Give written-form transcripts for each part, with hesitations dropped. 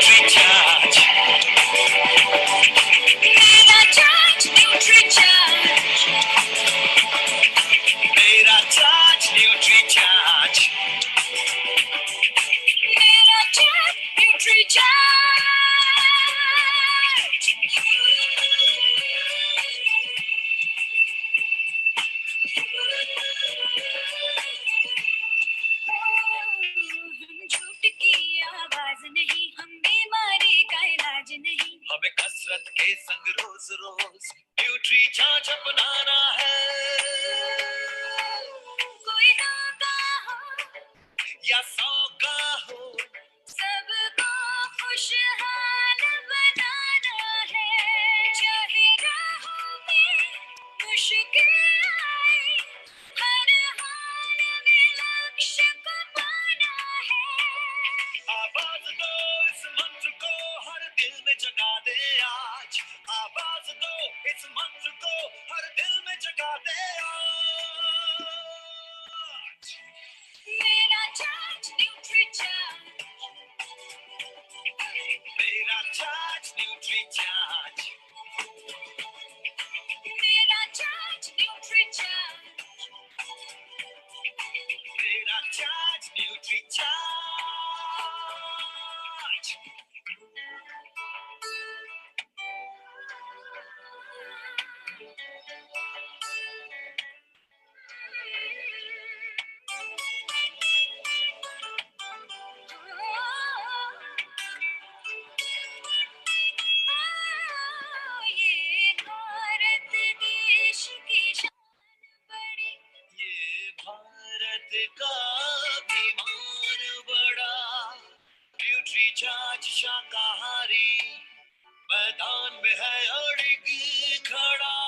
NutriCharge. मेरा charge NutriCharge. मेरा charge NutriCharge. मेरा चार्ज NutriCharge. हम झूठ की आवाज नहीं, हम बीमारी का इलाज नहीं, हमें कसरत के संग रोज रोज NutriCharge अपनाना है। कोई 9 का हो या 100 का हो, सबको खुशहाल बनाना है। चाहे राहों में मुश्किल आए, हर हाल में लक्ष्य को पाना है। आवाज दो इस मंत्र को, हर दिल में जगा दे आज। आवाज दो इस मंत्र को, हर दिल में जगा दे आज। मेरा चार्ज NutriCharge. मेरा चार्ज NutriCharge. मेरा चार्ज NutriCharge. मेरा चार्ज NutriCharge. ये भारत देश की शान बड़ी, ये भारत का अभिमान बड़ा। NutriCharge शाकाहारी मैदान में है अड़िग खड़ा।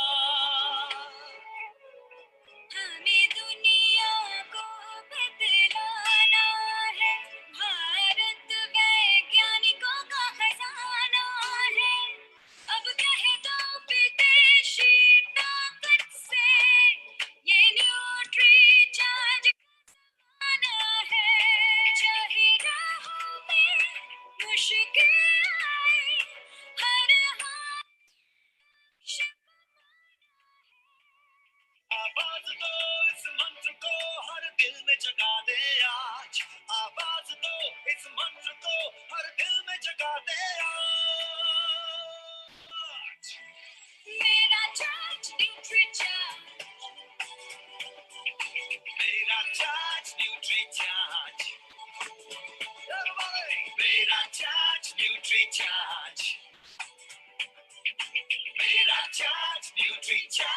हमें दुनिया को बदलाना है, भारत वैज्ञानिकों का खजाना है। अब कह दो विदेशी ताकत से, ये NutriCharge आना है। चाहे राहों में मुश्किल आए, हर हाल आवाज दो इस मंत्र को, हर दिल में जगा दे आज। आवाज दो इस मंत्र को, हर दिल में जगा दे आज। मेरा चार्ज NutriCharge. मेरा चार्ज NutriCharge. मेरा चार्ज NutriCharge. मेरा चार्ज NutriCharge.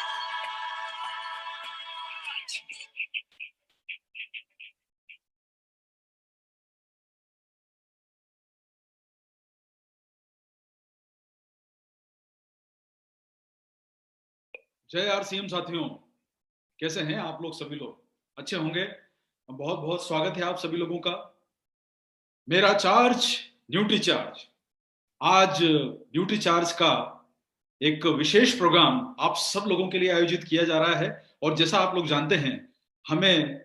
जय RCM साथियों, कैसे हैं आप लोग? सभी लोग अच्छे होंगे। बहुत बहुत स्वागत है आप सभी लोगों का। मेरा चार्ज NutriCharge। आज NutriCharge का एक विशेष प्रोग्राम आप सब लोगों के लिए आयोजित किया जा रहा है। और जैसा आप लोग जानते हैं, हमें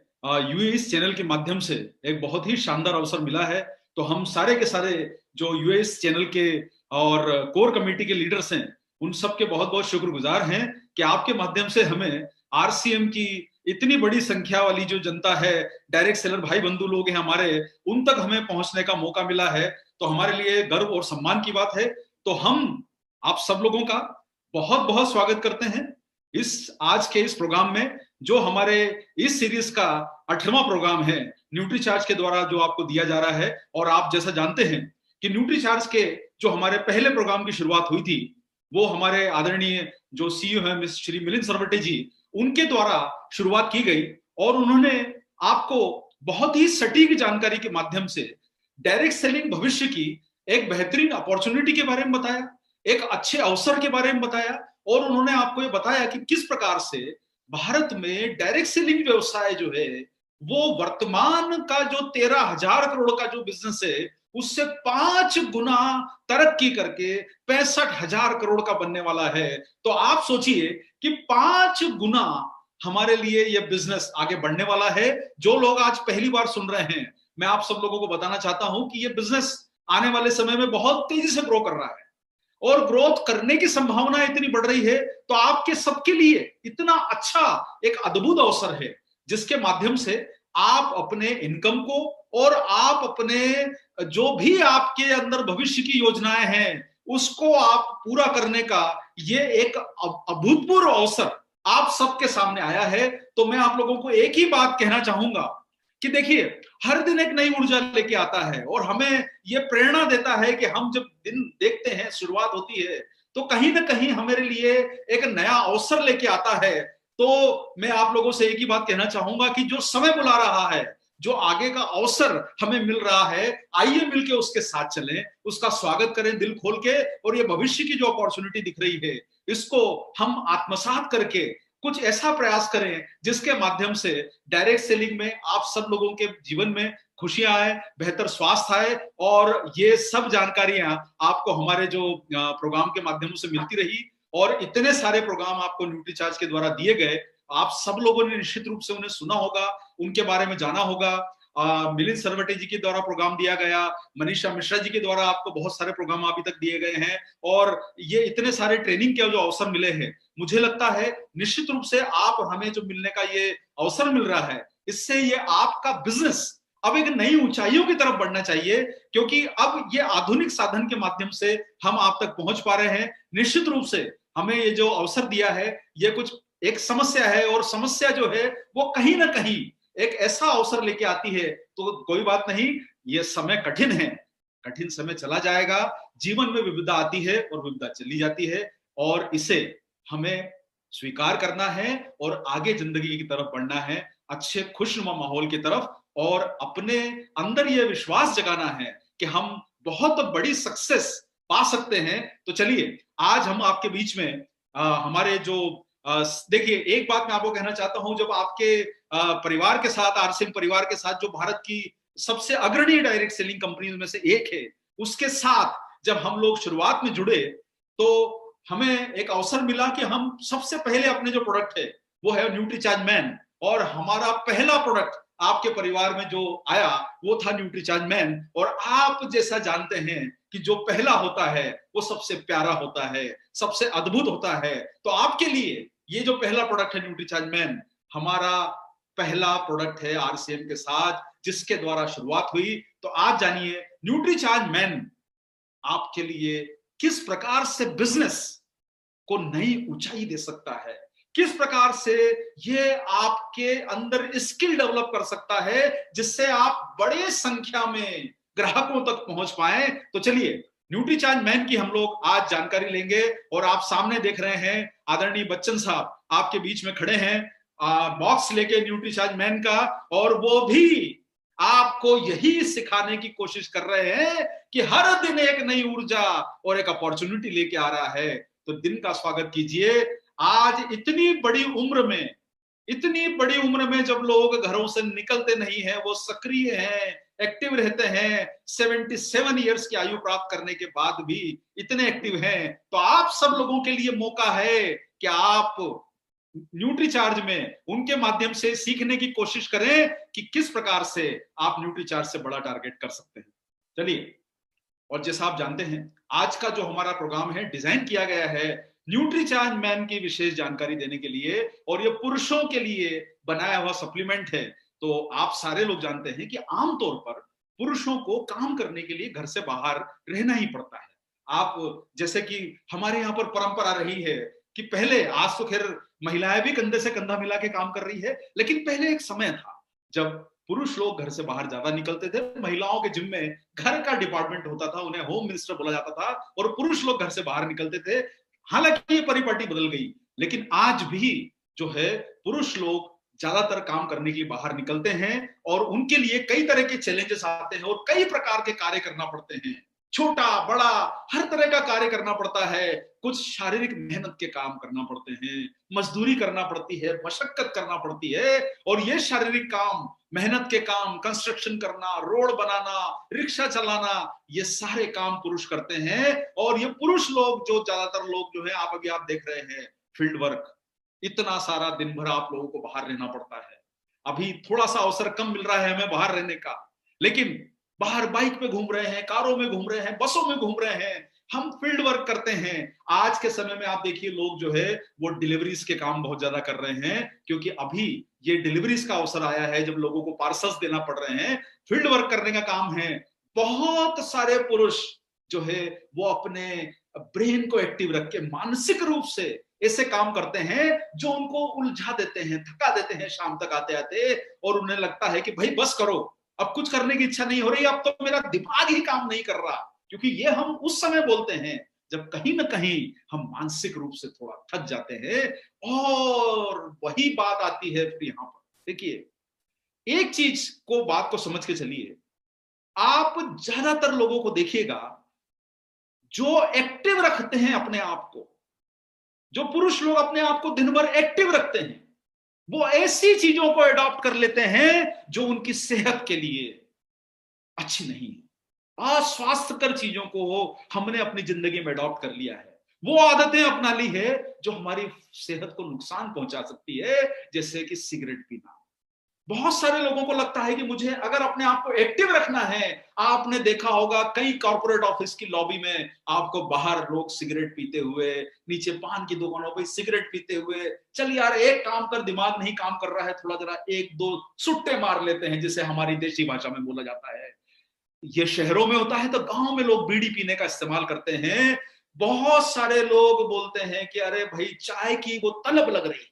यूएस चैनल के माध्यम से एक बहुत ही शानदार अवसर मिला है। तो हम सारे के सारे जो यूएस चैनल के और कोर कमेटी के लीडर्स हैं, उन सब के बहुत बहुत शुक्रगुजार हैं कि आपके माध्यम से हमें RCM की इतनी बड़ी संख्या वाली जो जनता है, डायरेक्ट सेलर भाई बंधु लोग हैं हमारे, उन तक हमें पहुंचने का मौका मिला है। तो हमारे लिए गर्व और सम्मान की बात है। तो हम आप सब लोगों का बहुत बहुत स्वागत करते हैं इस आज के इस प्रोग्राम में, जो हमारे इस सीरीज का 8वां प्रोग्राम है NutriCharge के द्वारा जो आपको दिया जा रहा है। और आप जैसा जानते हैं कि NutriCharge के जो हमारे पहले प्रोग्राम की शुरुआत हुई थी, वो हमारे आदरणीय जो CEO हैं श्री मिलिंद सरवटे जी, उनके द्वारा शुरुआत की गई। और उन्होंने आपको बहुत ही सटीक जानकारी के माध्यम से डायरेक्ट सेलिंग भविष्य की एक बेहतरीन अपॉर्चुनिटी के बारे में बताया, एक अच्छे अवसर के बारे में बताया। और उन्होंने आपको ये बताया कि किस प्रकार से भारत में डायरेक्ट सेलिंग व्यवसाय जो है, वो वर्तमान का जो 13,000 करोड़ का जो बिजनेस है, उससे 5 गुना तरक्की करके 65,000 करोड़ का बनने वाला है। तो आप सोचिए कि 5 गुना हमारे लिए यह बिजनेस आगे बढ़ने वाला है। जो लोग आज पहली बार सुन रहे हैं, मैं आप सब लोगों को बताना चाहता हूं कि यह बिजनेस आने वाले समय में बहुत तेजी से ग्रो कर रहा है और ग्रोथ करने की संभावना इतनी बढ़ रही है, तो आपके सबके लिए इतना अच्छा एक अद्भुत अवसर है जिसके माध्यम से आप अपने इनकम को और आप अपने जो भी आपके अंदर भविष्य की योजनाएं हैं उसको आप पूरा करने का ये एक अभूतपूर्व अवसर आप सबके सामने आया है। तो मैं आप लोगों को एक ही बात कहना चाहूंगा कि देखिए, हर दिन एक नई ऊर्जा लेके आता है और हमें यह प्रेरणा देता है कि हम जब दिन देखते हैं, शुरुआत होती है, तो कहीं ना कहीं हमारे लिए एक नया अवसर लेके आता है। तो मैं आप लोगों से एक ही बात कहना चाहूंगा कि जो समय बुला रहा है, जो आगे का अवसर हमें मिल रहा है, आइए मिलके उसके साथ चलें, उसका स्वागत करें दिल खोल के, और ये भविष्य की जो अपॉर्चुनिटी दिख रही है इसको हम आत्मसात करके कुछ ऐसा प्रयास करें जिसके माध्यम से डायरेक्ट सेलिंग में आप सब लोगों के जीवन में खुशियां आए, बेहतर स्वास्थ्य आए। और ये सब जानकारियां आपको हमारे जो प्रोग्राम के माध्यम से मिलती रही, और इतने सारे प्रोग्राम आपको न्यूट्रीचार्ज के द्वारा दिए गए, आप सब लोगों ने निश्चित रूप से उन्हें सुना होगा, उनके बारे में जाना होगा। मिलिंद सरवटे जी के द्वारा प्रोग्राम दिया गया, मनीषा मिश्रा जी के द्वारा आपको बहुत सारे प्रोग्राम अभी तक दिए गए हैं, और ये इतने सारे ट्रेनिंग के जो अवसर मिले हैं, मुझे लगता है निश्चित रूप से आप हमें जो मिलने का ये अवसर मिल रहा है, इससे ये आपका बिजनेस अब एक नई ऊंचाइयों की तरफ बढ़ना चाहिए, क्योंकि अब ये आधुनिक साधन के माध्यम से हम आप तक पहुंच पा रहे हैं। निश्चित रूप से हमें ये जो अवसर दिया है, ये कुछ एक समस्या है, और समस्या जो है वो कहीं ना कहीं एक ऐसा अवसर लेके आती है। तो कोई बात नहीं, ये समय कठिन है, कठिन समय चला जाएगा, जीवन में विविधता आती है और विविधता चली जाती है, और इसे हमें स्वीकार करना है और आगे जिंदगी की तरफ बढ़ना है, अच्छे खुशनुमा माहौल की तरफ, और अपने अंदर यह विश्वास जगाना है कि हम बहुत बड़ी सक्सेस पा सकते हैं। तो चलिए, आज हम आपके बीच में हमारे जो देखिए, एक बात मैं आपको कहना चाहता हूं, जब आपके परिवार के साथ, आरसीएम परिवार के साथ, जो भारत की सबसे अग्रणी डायरेक्ट सेलिंग कंपनीज में से एक है, उसके साथ जब हम लोग शुरुआत में जुड़े, तो हमें एक अवसर मिला कि हम सबसे पहले अपने जो प्रोडक्ट है वो है न्यूट्रीचार्ज मैन, और हमारा पहला प्रोडक्ट आपके परिवार में जो आया वो था न्यूट्रीचार्ज मैन। और आप जैसा जानते हैं कि जो पहला होता है वो सबसे प्यारा होता है, सबसे अद्भुत होता है। तो आपके लिए ये जो पहला प्रोडक्ट है न्यूट्रीचार्ज मैन, हमारा पहला प्रोडक्ट है आरसीएम के साथ, जिसके द्वारा शुरुआत हुई। तो आज जानिए न्यूट्रीचार्ज मैन आपके लिए किस प्रकार से बिजनेस को नई ऊंचाई दे सकता है, किस प्रकार से ये आपके अंदर स्किल डेवलप कर सकता है जिससे आप बड़े संख्या में ग्राहकों तक पहुंच पाए। तो चलिए, न्यूट्रीचार्ज मैन की हम लोग आज जानकारी लेंगे, और आप सामने देख रहे हैं आदरणीय बच्चन साहब आपके बीच में खड़े हैं बॉक्स लेके न्यूट्रीचार्ज मैन का, और वो भी आपको यही सिखाने की कोशिश कर रहे हैं कि हर दिन एक नई ऊर्जा और एक अपॉर्चुनिटी लेके आ रहा है। तो दिन का स्वागत कीजिए। आज इतनी बड़ी उम्र में जब लोग घरों से निकलते नहीं है, वो सक्रिय हैं, एक्टिव रहते हैं, 77 इयर्स की आयु प्राप्त करने के बाद भी इतने एक्टिव हैं, तो आप सब लोगों के लिए मौका है कि आप न्यूट्रीचार्ज में उनके माध्यम से सीखने की कोशिश करें कि किस प्रकार से आप न्यूट्रीचार्ज से बड़ा टारगेट कर सकते हैं। चलिए, और जैसा आप जानते हैं, आज का जो हमारा प्रोग्राम है डिजाइन किया गया है न्यूट्रीचार्ज मैन की विशेष जानकारी देने के लिए, और ये पुरुषों के लिए बनाया हुआ सप्लीमेंट है। तो आप सारे लोग जानते हैं कि आमतौर पर पुरुषों को काम करने के लिए घर से बाहर रहना ही पड़ता है। आप जैसे कि हमारे यहाँ पर परंपरा रही है कि पहले, आज तो खैर महिलाएं भी कंधे से कंधा मिला के काम कर रही है, लेकिन पहले एक समय था जब पुरुष लोग घर से बाहर ज्यादा निकलते थे, महिलाओं के जिम्मे घर का डिपार्टमेंट होता था, उन्हें होम मिनिस्टर बोला जाता था, और पुरुष लोग घर से बाहर निकलते थे। हालांकि ये परिपाटी बदल गई, लेकिन आज भी जो है पुरुष लोग ज्यादातर काम करने के लिए बाहर निकलते हैं, और उनके लिए कई तरह के चैलेंजेस आते हैं और कई प्रकार के कार्य करना पड़ते हैं, छोटा बड़ा हर तरह का कार्य करना पड़ता है। कुछ शारीरिक मेहनत के काम करना पड़ते हैं, मजदूरी करना पड़ती है, मशक्कत करना पड़ती है, और ये शारीरिक काम, मेहनत के काम, कंस्ट्रक्शन करना, रोड बनाना, रिक्शा चलाना, ये सारे काम पुरुष करते हैं। और ये पुरुष लोग, जो ज्यादातर लोग जो है, आप अभी आप देख रहे हैं फील्ड वर्क, इतना सारा दिन भर आप लोगों को बाहर रहना पड़ता है। अभी थोड़ा सा अवसर कम मिल रहा है हमें बाहर रहने का, लेकिन बाहर बाइक पे घूम रहे हैं, कारों में घूम रहे हैं, बसों में घूम रहे हैं, हम फील्ड वर्क करते हैं। आज के समय में आप देखिए लोग जो है वो डिलीवरीज के काम बहुत ज्यादा कर रहे हैं, क्योंकि अभी ये डिलीवरीज का अवसर आया है जब लोगों को पार्सल्स देना पड़ रहे हैं, फील्ड वर्क करने का काम है। बहुत सारे पुरुष जो है वो अपने ब्रेन को एक्टिव रख के मानसिक रूप से ऐसे काम करते हैं जो उनको उलझा देते हैं, थका देते हैं शाम तक आते आते, और उन्हें लगता है कि भाई बस करो, अब कुछ करने की इच्छा नहीं हो रही, अब तो मेरा दिमाग ही काम नहीं कर रहा। क्योंकि ये हम उस समय बोलते हैं जब कहीं ना कहीं हम मानसिक रूप से थोड़ा थक जाते हैं। और वही बात आती है फिर यहां पर देखिए, एक चीज को बात को समझ के चलिए, आप ज्यादातर लोगों को देखिएगा जो एक्टिव रखते हैं अपने आप को, जो पुरुष लोग अपने आप को दिन भर एक्टिव रखते हैं, वो ऐसी चीजों को अडॉप्ट कर लेते हैं जो उनकी सेहत के लिए अच्छी नहीं है। अस्वास्थ्यकर चीजों को हमने अपनी जिंदगी में अडॉप्ट कर लिया है, वो आदतें अपना ली है जो हमारी सेहत को नुकसान पहुंचा सकती है, जैसे कि सिगरेट पीना। बहुत सारे लोगों को लगता है कि मुझे अगर अपने आप को एक्टिव रखना है, आपने देखा होगा कई कॉर्पोरेट ऑफिस की लॉबी में आपको बाहर लोग सिगरेट पीते हुए, नीचे पान की दुकानों पर सिगरेट पीते हुए, चल यार एक काम कर, दिमाग नहीं काम कर रहा है, थोड़ा जरा एक दो सुट्टे मार लेते हैं, जिसे हमारी देशी भाषा में बोला जाता है। ये शहरों में होता है, तो गांव में लोग बीड़ी पीने का इस्तेमाल करते हैं। बहुत सारे लोग बोलते हैं कि अरे भाई चाय की वो तलब लग रही है,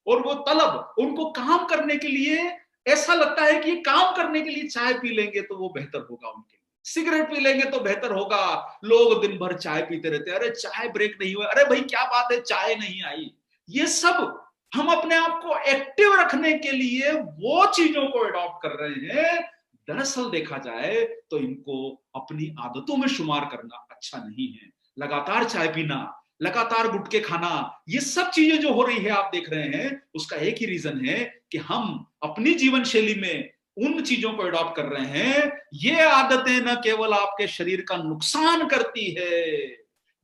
और वो तलब उनको काम करने के लिए, ऐसा लगता है कि काम करने के लिए चाय पी लेंगे तो वो बेहतर होगा उनके लिए, सिगरेट पी लेंगे तो बेहतर होगा। लोग दिन भर चाय पीते रहते हैं, अरे चाय ब्रेक नहीं हुआ, अरे भाई क्या बात है चाय नहीं आई। ये सब हम अपने आप को एक्टिव रखने के लिए वो चीजों को अडॉप्ट कर रहे हैं। दरअसल देखा जाए तो इनको अपनी आदतों में शुमार करना अच्छा नहीं है। लगातार चाय पीना, लगातार गुटखे खाना, ये सब चीजें जो हो रही है आप देख रहे हैं, उसका एक ही रीजन है कि हम अपनी जीवन शैली में उन चीजों को अडॉप्ट कर रहे हैं। ये आदतें न केवल आपके शरीर का नुकसान करती है,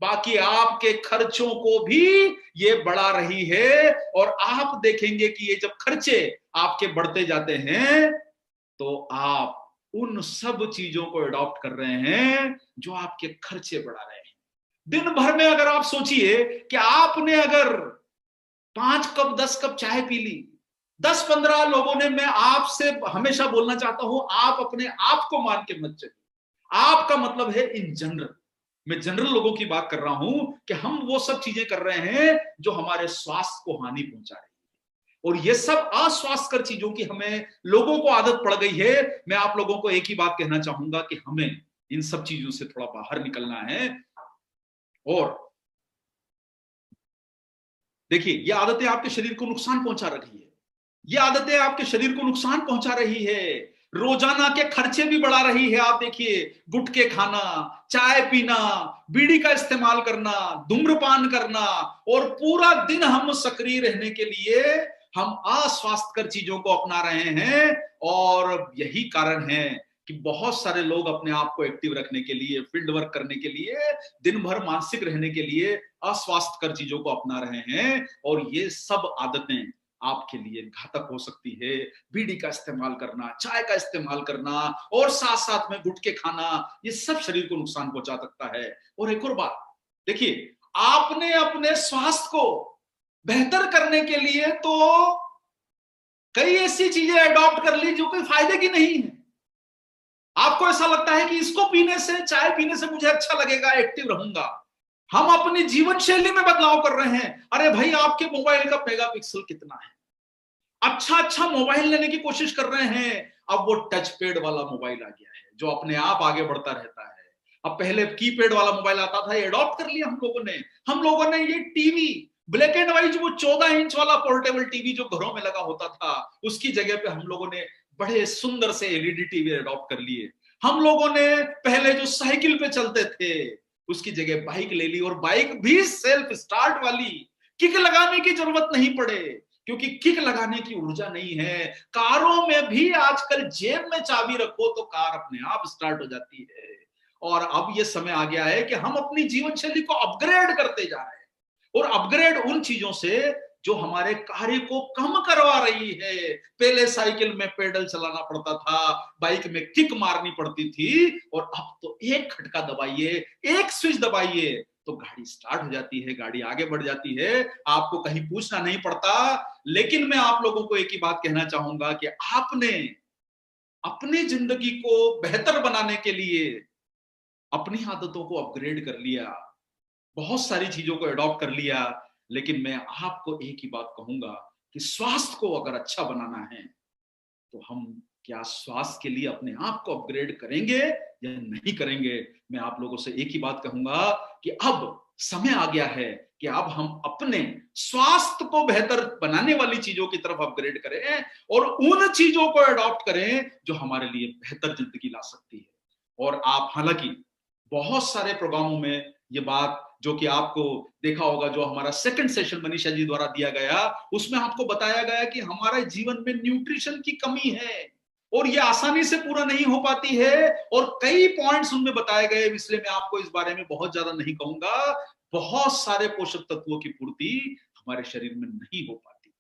बाकी आपके खर्चों को भी ये बढ़ा रही है। और आप देखेंगे कि ये जब खर्चे आपके बढ़ते जाते हैं तो आप उन सब चीजों को अडॉप्ट कर रहे हैं जो आपके खर्चे बढ़ा रहे हैं। दिन भर में अगर आप सोचिए कि आपने अगर 5 कप 10 कप चाय पी ली, 10-15 लोगों ने, मैं आपसे हमेशा बोलना चाहता हूं, आप अपने आप को मान के मत चलिए। आपका मतलब है इन जनरल, मैं जनरल लोगों की बात कर रहा हूं कि हम वो सब चीजें कर रहे हैं जो हमारे स्वास्थ्य को हानि पहुंचा रही है। और ये सब अस्वास्थ्यकर चीजों की हमें लोगों को आदत पड़ गई है। मैं आप लोगों को एक ही बात कहना चाहूंगा कि हमें इन सब चीजों से थोड़ा बाहर निकलना है। और देखिए, ये आदतें आपके शरीर को नुकसान पहुंचा रही है, ये आदतें आपके शरीर को नुकसान पहुंचा रही है, रोजाना के खर्चे भी बढ़ा रही है। आप देखिए, गुटखे खाना, चाय पीना, बीड़ी का इस्तेमाल करना, धूम्रपान करना, और पूरा दिन हम सक्रिय रहने के लिए हम अस्वास्थ्यकर चीजों को अपना रहे हैं। और यही कारण है कि बहुत सारे लोग अपने आप को एक्टिव रखने के लिए, फील्ड वर्क करने के लिए, दिन भर मानसिक रहने के लिए अस्वास्थ्यकर चीजों को अपना रहे हैं। और ये सब आदतें आपके लिए घातक हो सकती है। बीड़ी का इस्तेमाल करना, चाय का इस्तेमाल करना, और साथ साथ में गुटखे खाना, ये सब शरीर को नुकसान पहुंचा सकता है। और एक और बात देखिए, आपने अपने स्वास्थ्य को बेहतर करने के लिए तो कई ऐसी चीजें अडॉप्ट कर ली जो कोई फायदे की नहीं है। आपको ऐसा लगता है कि इसको पीने से, चाय पीने से मुझे अच्छा लगेगा, एक्टिव रहूंगा। हम अपनी जीवन शैली में बदलाव कर रहे हैं। अरे भाई, आपके मोबाइल का मेगापिक्सल कितना है, अच्छा अच्छा मोबाइल लेने की कोशिश कर रहे हैं। अब वो टच पैड वाला मोबाइल आ गया है जो अपने आप आगे बढ़ता रहता है। अब पहले कीपैड वाला मोबाइल आता था, ये अडॉप्ट कर लिया हम लोगों ने। हम लोगों ने ये टीवी ब्लैक एंड व्हाइट, वो 14 इंच वाला पोर्टेबल टीवी जो घरों में लगा होता था, उसकी जगह पे हम लोगों ने बड़े सुंदर से एलईडी टीवी अडॉप्ट कर लिए। हम लोगों ने पहले जो साइकिल पे चलते थे उसकी जगह बाइक ले ली, और बाइक भी सेल्फ स्टार्ट वाली, किक लगाने की जरूरत नहीं पड़े, क्योंकि किक लगाने की ऊर्जा नहीं है। कारों में भी आजकल जेब में चाबी रखो तो कार अपने आप स्टार्ट हो जाती है। और अब ये समय आ गया है कि हम अपनी जीवन शैली को अपग्रेड करते जा रहे हैं, और अपग्रेड उन चीजों से जो हमारे कार्य को कम करवा रही है। पहले साइकिल में पेडल चलाना पड़ता था, बाइक में किक मारनी पड़ती थी, और अब तो एक खटका दबाइए, एक स्विच दबाइए तो गाड़ी स्टार्ट हो जाती है, गाड़ी आगे बढ़ जाती है, आपको कहीं पूछना नहीं पड़ता। लेकिन मैं आप लोगों को एक ही बात कहना चाहूंगा कि आपने अपनी जिंदगी को बेहतर बनाने के लिए अपनी आदतों को अपग्रेड कर लिया, बहुत सारी चीजों को अडॉप्ट कर लिया, लेकिन मैं आपको एक ही बात कहूंगा कि स्वास्थ्य को अगर अच्छा बनाना है तो हम क्या स्वास्थ्य के लिए अपने आप को अपग्रेड करेंगे या नहीं करेंगे। मैं आप लोगों से एक ही बात कहूंगा कि अब समय आ गया है कि अब हम अपने स्वास्थ्य को बेहतर बनाने वाली चीजों की तरफ अपग्रेड करें और उन चीजों को अडॉप्ट करें जो हमारे लिए बेहतर जिंदगी ला सकती है। और आप हालांकि बहुत सारे प्रोग्रामों में ये बात, जो कि आपको देखा होगा, जो हमारा सेकंड सेशन मनीषा जी द्वारा दिया गया, उसमें आपको बताया गया कि हमारे जीवन में न्यूट्रिशन की कमी है और ये आसानी से पूरा नहीं हो पाती है, और कई पॉइंट्स उनमें बताए गए, इसलिए मैं आपको इस बारे में बहुत ज्यादा नहीं कहूंगा। बहुत सारे पोषक तत्वों की पूर्ति हमारे शरीर में नहीं हो पाती।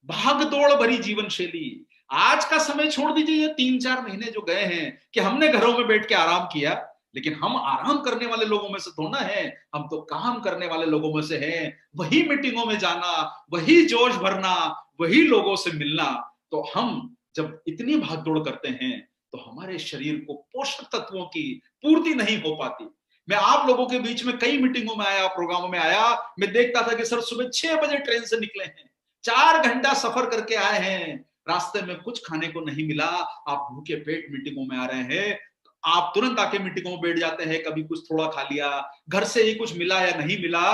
भाग दौड़ भरी जीवन शैली, आज का समय छोड़ दीजिए, ये 3-4 महीने जो गए हैं कि हमने घरों में बैठ के आराम किया, लेकिन हम आराम करने वाले लोगों में से थोड़ा है, हम तो काम करने वाले लोगों में से हैं। वही मीटिंगों में जाना, वही जोश भरना, वही लोगों से मिलना। तो हम जब इतनी भागदौड़ करते हैं तो हमारे शरीर को पोषक तत्वों की पूर्ति नहीं हो पाती। मैं आप लोगों के बीच में कई मीटिंगों में आया, प्रोग्रामों में आया, मैं देखता था कि सर सुबह 6 बजे ट्रेन से निकले हैं, 4 घंटा सफर करके आए हैं, रास्ते में कुछ खाने को नहीं मिला, आप भूखे पेट मीटिंगों में आ रहे हैं, आप तुरंत आके मीटिंगों में बैठ जाते हैं, कभी कुछ थोड़ा खा लिया, घर से ही कुछ मिला या नहीं मिला,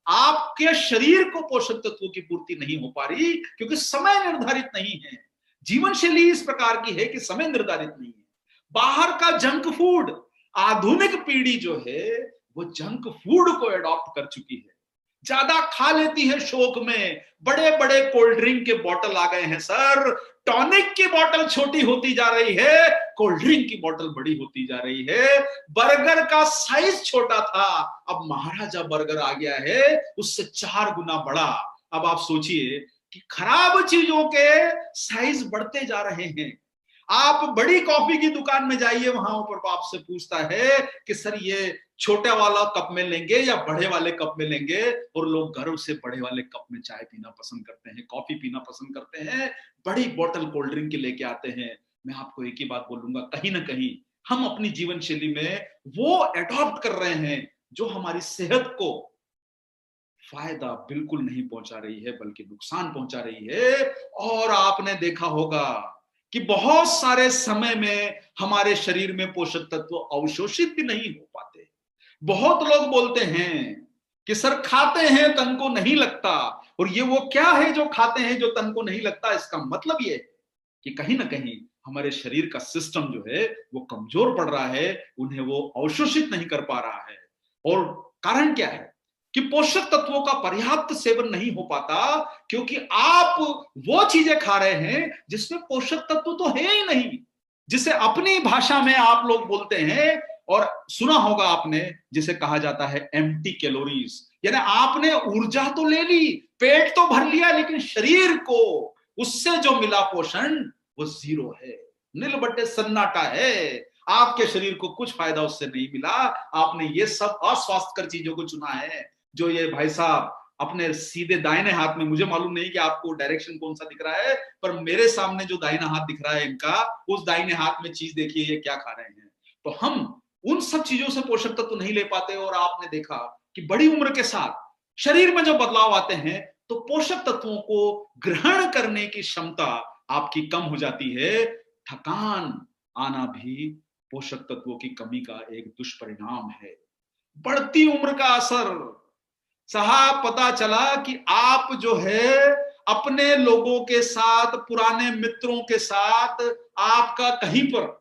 आपके शरीर को पोषक तत्वों की पूर्ति नहीं हो पा रही, क्योंकि समय निर्धारित नहीं है। जीवन शैली इस प्रकार की है कि समय निर्धारित नहीं है। बाहर का जंक फूड, आधुनिक पीढ़ी जो है वो जंक फूड को अडॉप्ट कर चुकी है, ज्यादा खा लेती है शौक में। बड़े बड़े कोल्ड ड्रिंक के बोतल आ गए हैं सर, टॉनिक की बोतल छोटी होती जा रही है, कोल्ड ड्रिंक की बोतल बड़ी होती जा रही है। बर्गर का साइज छोटा था, अब महाराजा बर्गर आ गया है, उससे 4 गुना बड़ा। अब आप सोचिए कि खराब चीजों के साइज बढ़ते जा रहे हैं। आप बड़ी कॉफी की दुकान में जाइए, वहां ऊपर आपसे पूछता है कि सर ये छोटे वाला कप में लेंगे या बड़े वाले कप में लेंगे, और लोग गर्व से बड़े वाले कप में चाय पीना पसंद करते हैं, कॉफी पीना पसंद करते हैं, बड़ी बोतल कोल्ड ड्रिंक की लेके आते हैं। मैं आपको एक ही बात बोलूंगा, कहीं ना कहीं हम अपनी जीवन शैली में वो एडॉप्ट कर रहे हैं जो हमारी सेहत को फायदा बिल्कुल नहीं पहुंचा रही है, बल्कि नुकसान पहुंचा रही है। और आपने देखा होगा कि बहुत सारे समय में हमारे शरीर में पोषक तत्व अवशोषित भी नहीं हो पाते। बहुत लोग बोलते हैं कि सर खाते हैं तन को नहीं लगता, और ये वो क्या है जो खाते हैं जो तन को नहीं लगता। इसका मतलब ये है कि कहीं ना कहीं हमारे शरीर का सिस्टम जो है वो कमजोर पड़ रहा है, उन्हें वो अवशोषित नहीं कर पा रहा है। और कारण क्या है कि पोषक तत्वों का पर्याप्त सेवन नहीं हो पाता, क्योंकि आप वो चीजें खा रहे हैं जिसमें पोषक तत्व तो है ही नहीं, जिसे अपनी भाषा में आप लोग बोलते हैं, और सुना होगा आपने, जिसे कहा जाता है एम्प्टी कैलोरीज। यानी आपने ऊर्जा तो ले ली, पेट तो भर लिया, लेकिन शरीर को उससे जो मिला पोषण वो 0 है, नील बट्टे सन्नाटा है। आपके शरीर को कुछ फायदा उससे नहीं मिला। आपने ये सब अस्वास्थ्यकर चीजों को चुना है, जो ये भाई साहब अपने सीधे दाहिने हाथ में, मुझे मालूम नहीं कि आपको डायरेक्शन कौन सा दिख रहा है, पर मेरे सामने जो दाहिना हाथ दिख रहा है इनका, उस दाहिने हाथ में चीज देखिए ये क्या खा रहे हैं। तो हम उन सब चीजों से पोषक तत्व नहीं ले पाते, और आपने देखा कि बड़ी उम्र के साथ शरीर में जो बदलाव आते हैं तो पोषक तत्वों को ग्रहण करने की क्षमता आपकी कम हो जाती है। थकान आना भी पोषक तत्वों की कमी का एक दुष्परिणाम है। बढ़ती उम्र का असर साहब, पता चला कि आप जो है अपने लोगों के साथ, पुराने मित्रों के साथ आपका कहीं पर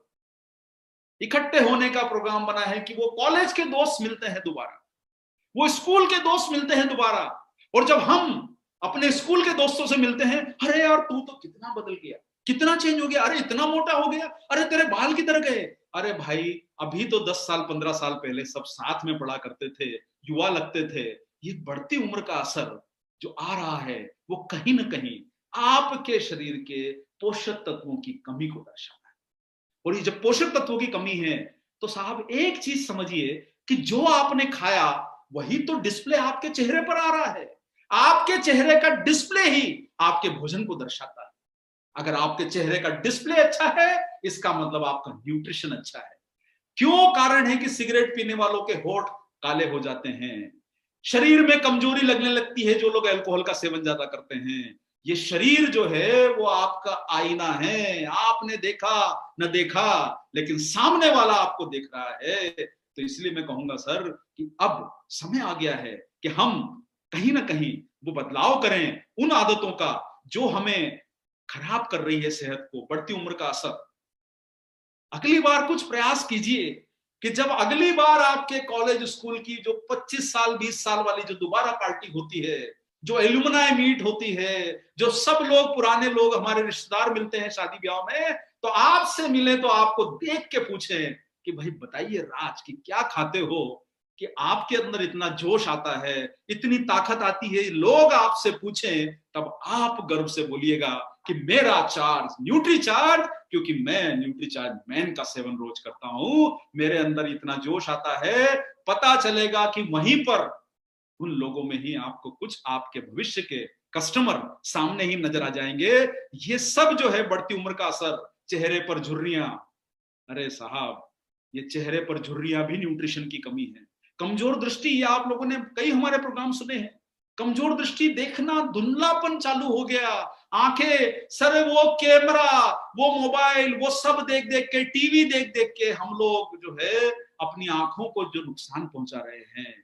इकट्ठे होने का प्रोग्राम बना है कि वो कॉलेज के दोस्त मिलते हैं दोबारा, वो स्कूल के दोस्त मिलते हैं दोबारा। और जब हम अपने स्कूल के दोस्तों से मिलते हैं, अरे यार तू तो कितना बदल गया, कितना चेंज हो गया, अरे इतना मोटा हो गया, अरे तेरे बाल किधर गए। अरे भाई अभी तो 10 साल 15 साल पहले सब साथ में पढ़ा करते थे, युवा लगते थे। ये बढ़ती उम्र का असर जो आ रहा है वो कहीं ना कहीं आपके शरीर के पोषक तत्वों की कमी को दर्शाता है। और ये जब पोषक तत्वों की कमी है तो साहब एक चीज समझिए कि जो आपने खाया वही तो डिस्प्ले आपके चेहरे पर आ रहा है। आपके चेहरे का डिस्प्ले ही आपके भोजन को दर्शाता है। अगर आपके चेहरे का डिस्प्ले अच्छा है इसका मतलब आपका न्यूट्रिशन अच्छा है। क्यों कारण है कि सिगरेट पीने वालों के होठ काले हो जाते हैं, शरीर में कमजोरी लगने लगती है जो लोग अल्कोहल का सेवन ज्यादा करते हैं। ये शरीर जो है वो आपका आईना है, आपने देखा न देखा लेकिन सामने वाला आपको देख रहा है। तो इसलिए मैं कहूंगा सर कि अब समय आ गया है कि हम कहीं ना कहीं वो बदलाव करें उन आदतों का जो हमें खराब कर रही है सेहत को, बढ़ती उम्र का असर। अगली बार कुछ प्रयास कीजिए कि जब अगली बार आपके कॉलेज स्कूल की जो 25 साल 20 साल वाली जो दोबारा पार्टी होती है, जो एल्यूमनाई मीट होती है, जो सब लोग पुराने लोग हमारे रिश्तेदार मिलते हैं शादी ब्याह में, तो आपसे मिले तो आपको देख के पूछें कि भाई बताइए राज कि क्या खाते हो कि आपके अंदर इतना जोश आता है, इतनी ताकत आती है। लोग आपसे पूछें तब आप गर्व से बोलिएगा कि मेरा चार्ज न्यूट्री चार्ज, क्योंकि मैं न्यूट्री चार्ज मैन का सेवन रोज करता हूं, मेरे अंदर इतना जोश आता है। पता चलेगा कि वहीं पर उन लोगों में ही आपको कुछ आपके भविष्य के कस्टमर सामने ही नजर आ जाएंगे। ये सब जो है बढ़ती उम्र का असर, चेहरे पर झुर्रियां, अरे साहब ये चेहरे पर झुर्रियां भी न्यूट्रिशन की कमी है। कमजोर दृष्टि, ये आप लोगों ने कई हमारे प्रोग्राम सुने हैं। कमजोर दृष्टि, देखना धुंधलापन चालू हो गया, आंखें सर, वो कैमरा, वो मोबाइल, वो सब देख देख के, टीवी देख देख के हम लोग जो है अपनी आंखों को जो नुकसान पहुंचा रहे हैं,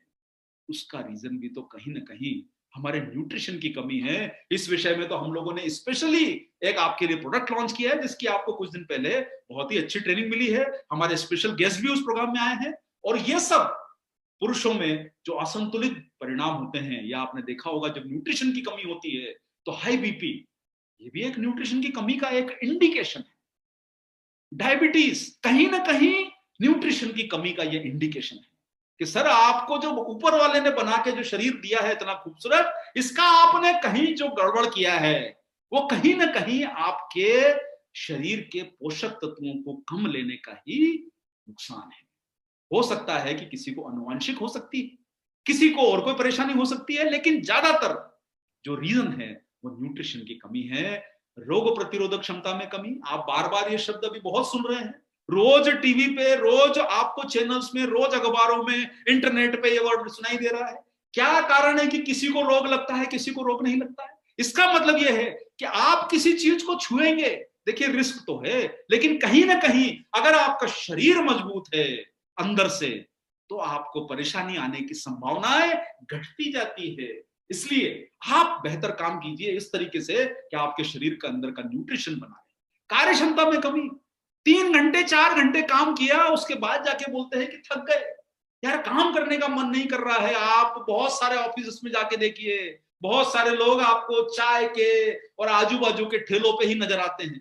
उसका रीजन भी तो कहीं ना कहीं हमारे न्यूट्रिशन की कमी है। इस विषय में तो हम लोगों ने स्पेशली एक आपके लिए प्रोडक्ट लॉन्च किया है जिसकी आपको कुछ दिन पहले बहुत ही अच्छी ट्रेनिंग मिली है। हमारे स्पेशल गेस्ट भी उस प्रोग्राम में आए हैं। और ये सब पुरुषों में जो असंतुलित परिणाम होते हैं, या आपने देखा होगा जब न्यूट्रिशन की कमी होती है तो हाई बीपी, ये भी एक न्यूट्रिशन की कमी का एक इंडिकेशन है। डायबिटीज कहीं ना कहीं न्यूट्रिशन की कमी का ये इंडिकेशन है कि सर आपको जो ऊपर वाले ने बना के जो शरीर दिया है इतना खूबसूरत, इसका आपने कहीं जो गड़बड़ किया है वो कहीं ना कहीं आपके शरीर के पोषक तत्वों को कम लेने का ही नुकसान है। हो सकता है कि किसी को आनुवंशिक हो सकती है, किसी को और कोई परेशानी हो सकती है, लेकिन ज्यादातर जो रीजन है वो न्यूट्रिशन की कमी है। रोग प्रतिरोधक क्षमता में कमी, आप बार बार ये शब्द अभी बहुत सुन रहे हैं, रोज टीवी पे, रोज आपको चैनल्स में, रोज अखबारों में, इंटरनेट पे ये वर्ड सुनाई दे रहा है। क्या कारण है कि किसी को रोग लगता है, किसी को रोग नहीं लगता है? इसका मतलब यह है कि आप किसी चीज को छुएंगे, देखिए रिस्क तो है, लेकिन कहीं ना कहीं अगर आपका शरीर मजबूत है अंदर से तो आपको परेशानी आने की संभावनाएं घटती जाती है। इसलिए आप बेहतर काम कीजिए इस तरीके से कि आपके शरीर का अंदर का न्यूट्रिशन बनाए। कार्य क्षमता में कमी, 3 घंटे 4 घंटे काम किया उसके बाद जाके बोलते हैं कि थक गए। यार काम करने का मन नहीं कर रहा है। आप बहुत सारे ऑफिस में जाके देखिए, बहुत सारे लोग आपको चाय के और आजू बाजू के ठेलों पे ही नजर आते हैं।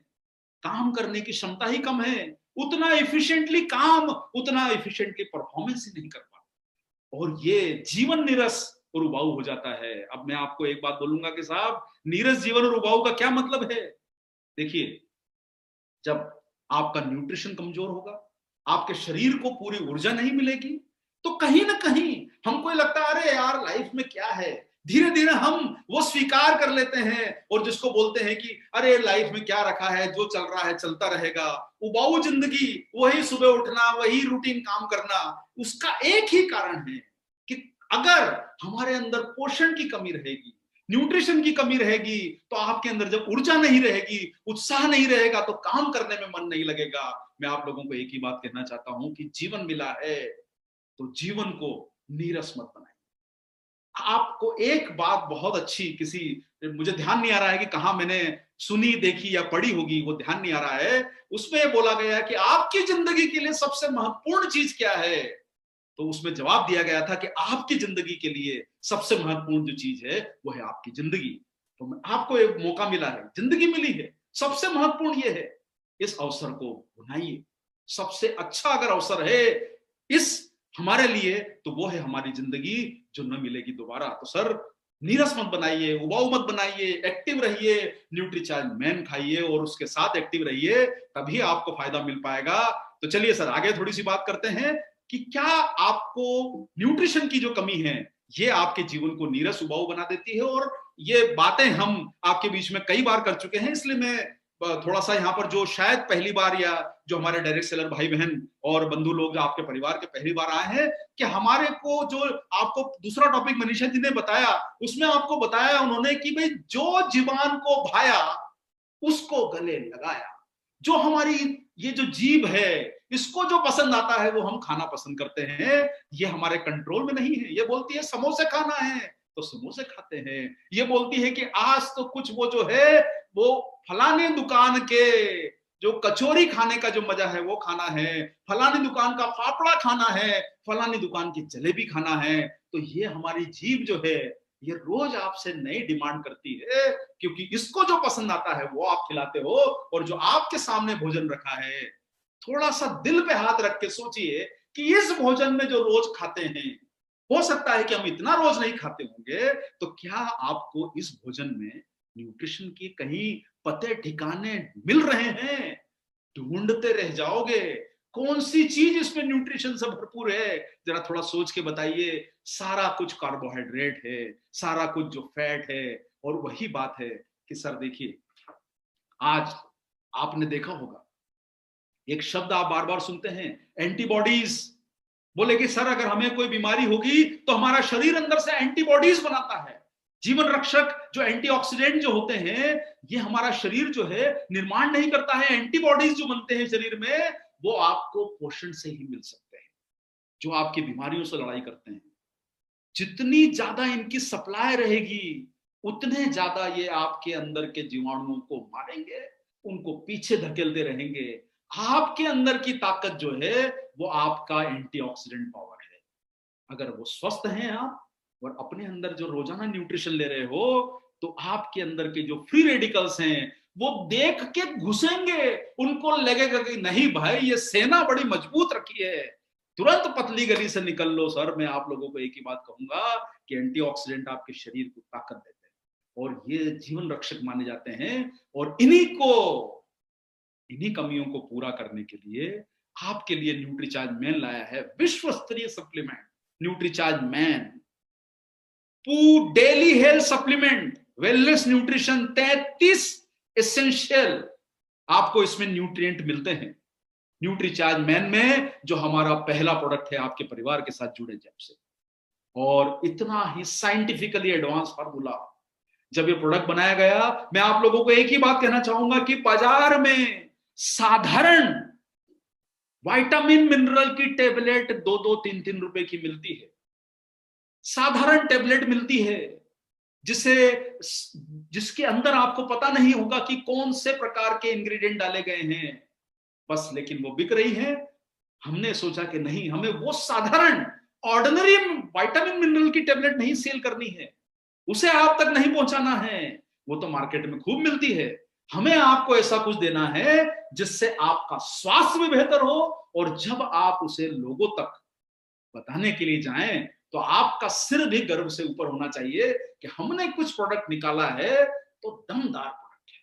काम करने की क्षमता ही कम है, उतना इफिशिएंटली काम, उतना इफिशिएंटली परफॉर्मेंस ही नहीं कर पाता, और ये जीवन नीरस और उबाऊ हो जाता है। अब मैं आपको एक बात बोलूंगा कि साहब नीरस जीवन और उबाऊ का क्या मतलब है। देखिए, जब आपका न्यूट्रिशन कमजोर होगा, आपके शरीर को पूरी ऊर्जा नहीं मिलेगी, तो कहीं ना कहीं हमको लगता है अरे यार लाइफ में क्या है, धीरे धीरे हम वो स्वीकार कर लेते हैं और जिसको बोलते हैं कि अरे लाइफ में क्या रखा है, जो चल रहा है चलता रहेगा। उबाऊ जिंदगी, वही सुबह उठना, वही रूटीन काम करना, उसका एक ही कारण है कि अगर हमारे अंदर पोषण की कमी रहेगी, न्यूट्रिशन की कमी रहेगी, तो आपके अंदर जब ऊर्जा नहीं रहेगी, उत्साह नहीं रहेगा, तो काम करने में मन नहीं लगेगा। मैं आप लोगों को एक ही बात कहना चाहता हूं कि जीवन मिला है तो जीवन को नीरस मत बनाइए। आपको एक बात बहुत अच्छी, किसी, मुझे ध्यान नहीं आ रहा है कि कहां मैंने सुनी देखी या पढ़ी होगी, वो ध्यान नहीं आ रहा है, उसमें बोला गया कि आपकी जिंदगी के लिए सबसे महत्वपूर्ण चीज क्या है। तो उसमें जवाब दिया गया था कि आपकी जिंदगी के लिए सबसे महत्वपूर्ण जो चीज है वो है आपकी जिंदगी। तो मैं आपको एक मौका मिला है, जिंदगी मिली है, सबसे महत्वपूर्ण ये है, इस अवसर को बनाइए। सबसे अच्छा अगर अवसर है इस हमारे लिए तो वो है हमारी जिंदगी जो न मिलेगी दोबारा। तो सर नीरस मत बनाइए, उबाऊ मत बनाइए, एक्टिव रहिए, न्यूट्रीचार्ज मैन खाइए और उसके साथ एक्टिव रहिए, तभी आपको फायदा मिल पाएगा। तो चलिए सर आगे थोड़ी सी बात करते हैं कि क्या आपको न्यूट्रिशन की जो कमी है ये आपके जीवन को नीरस उबाऊ बना देती है। और ये बातें हम आपके बीच में कई बार कर चुके हैं, इसलिए मैं थोड़ा सा यहाँ पर जो शायद पहली बार या जो हमारे डायरेक्ट सेलर भाई बहन और बंधु लोग जो आपके परिवार के पहली बार आए हैं, कि हमारे को जो आपको दूसरा टॉपिक मनीषा जी ने बताया, उसमें आपको बताया उन्होंने कि भाई जो जीवान को भाया उसको गले लगाया। जो हमारी ये जो जीभ है, इसको जो पसंद आता है वो हम खाना पसंद करते हैं, ये हमारे कंट्रोल में नहीं है। ये बोलती है समोसे खाना है तो समोसे खाते हैं, ये बोलती है कि आज तो कुछ वो जो है वो फलाने दुकान के जो कचौरी खाने का जो मजा है वो खाना है, फलानी दुकान का फाफड़ा खाना है, फलानी दुकान की जलेबी खाना है। तो ये हमारी जीभ जो है ये रोज आपसे नई डिमांड करती है, क्योंकि इसको जो पसंद आता है वो आप खिलाते हो, और जो आपके सामने भोजन रखा है, थोड़ा सा दिल पे हाथ रख के सोचिए कि इस भोजन में जो रोज खाते हैं, हो सकता है कि हम इतना रोज नहीं खाते होंगे, तो क्या आपको इस भोजन में न्यूट्रिशन की कहीं पते ठिकाने मिल रहे हैं? ढूंढते रह जाओगे कौन सी चीज इसमें न्यूट्रिशन से भरपूर है, जरा थोड़ा सोच के बताइए। सारा कुछ कार्बोहाइड्रेट है, सारा कुछ जो फैट है। और वही बात है कि सर देखिए, आज आपने देखा होगा एक शब्द आप बार बार सुनते हैं, एंटीबॉडीज। बोले कि सर अगर हमें कोई बीमारी होगी तो हमारा शरीर अंदर से एंटीबॉडीज बनाता है। जीवन रक्षक जो एंटीऑक्सीडेंट जो होते हैं, ये हमारा शरीर जो है निर्माण नहीं करता है। एंटीबॉडीज जो बनते हैं शरीर में, वो आपको पोषण से ही मिल सकते हैं, जो आपकी बीमारियों से लड़ाई करते हैं। जितनी ज्यादा इनकी सप्लाई रहेगी, उतने ज्यादा ये आपके अंदर के जीवाणुओं को मारेंगे, उनको पीछे धकेलते रहेंगे। आपके अंदर की ताकत जो है वो आपका एंटीऑक्सीडेंट पावर है। अगर वो स्वस्थ हैं आप, और अपने अंदर जो रोजाना न्यूट्रिशन ले रहे हो, तो आपके अंदर के जो फ्री रेडिकल्स हैं वो देख के घुसेंगे। उनको लगेगा कि नहीं भाई, ये सेना बड़ी मजबूत रखी है, तुरंत पतली गली से निकल लो। सर मैं आप लोगों को एक ही बात कहूंगा कि एंटीऑक्सीडेंट आपके शरीर को ताकत देते हैं और ये जीवन रक्षक माने जाते हैं। और इन्हीं कमियों को पूरा करने के लिए आपके लिए न्यूट्रीचार्ज मैन लाया है विश्व स्तरीय supplement, Nutricharge man daily health supplement, wellness nutrition, 33 essential आपको इसमें न्यूट्रिएंट मिलते हैं न्यूट्रीचार्ज मैन में, जो हमारा पहला प्रोडक्ट है आपके परिवार के साथ जुड़े जब से। और इतना ही साइंटिफिकली एडवांस फार्मूला जब ये प्रोडक्ट बनाया गया, मैं आप लोगों को एक ही बात कहना चाहूंगा कि बाजार में साधारण विटामिन मिनरल की टेबलेट 2-3 रुपए की मिलती है। साधारण टेबलेट मिलती है जिसके अंदर आपको पता नहीं होगा कि कौन से प्रकार के इंग्रेडिएंट डाले गए हैं, बस लेकिन वो बिक रही है। हमने सोचा कि नहीं, हमें वो साधारण ऑर्डिनरी विटामिन मिनरल की टेबलेट नहीं सेल करनी है, उसे आप तक नहीं पहुंचाना है, वो तो मार्केट में खूब मिलती है। हमें आपको ऐसा कुछ देना है जिससे आपका स्वास्थ्य भी बेहतर हो, और जब आप उसे लोगों तक बताने के लिए जाएं तो आपका सिर भी गर्व से ऊपर होना चाहिए कि हमने कुछ प्रोडक्ट निकाला है तो दमदार प्रोडक्ट है,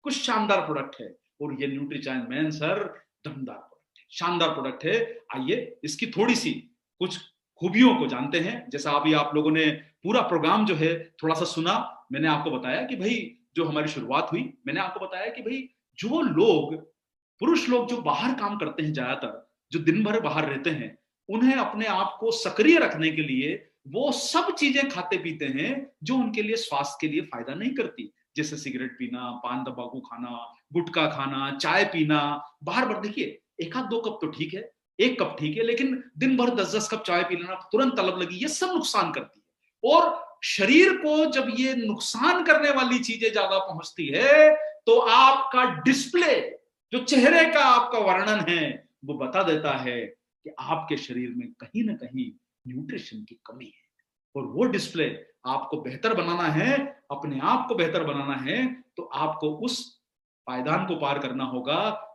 कुछ शानदार प्रोडक्ट है। और ये न्यूट्रीचार्ज मैन सर दमदार प्रोडक्ट है, शानदार प्रोडक्ट है। आइए इसकी थोड़ी सी कुछ खूबियों को जानते हैं। जैसा अभी आप लोगों ने पूरा प्रोग्राम जो है थोड़ा सा सुना, मैंने आपको बताया कि भाई जो हमारी शुरुआत हुई, मैंने आपको बताया कि भाई जो लोग, पुरुष लोग जो बाहर काम करते हैं, ज्यादातर जो दिन भर बाहर रहते हैं, उन्हें अपने आप को सक्रिय रखने के लिए वो सब चीजें खाते पीते हैं जो उनके लिए स्वास्थ्य के लिए फायदा नहीं करती, जैसे सिगरेट पीना, पान तंबाकू खाना, गुटखा खाना, चाय पीना। बाहर बार देखिए, एक आध 2 कप तो ठीक है, 1 कप ठीक है, लेकिन दिन भर 10-10 कप चाय पी लेना, तुरंत तलब लगी, ये सब नुकसान करती है। और शरीर को जब ये नुकसान करने वाली चीजें ज्यादा पहुंचती है, तो आपका डिस्प्ले, जो चेहरे का आपका वर्णन है, वो बता देता है कि आपके शरीर में कहीं ना कहीं न्यूट्रिशन की कमी है। और वो डिस्प्ले आपको बेहतर बनाना है, अपने आप को बेहतर बनाना है, तो आपको उस पायदान को पार करना होगा।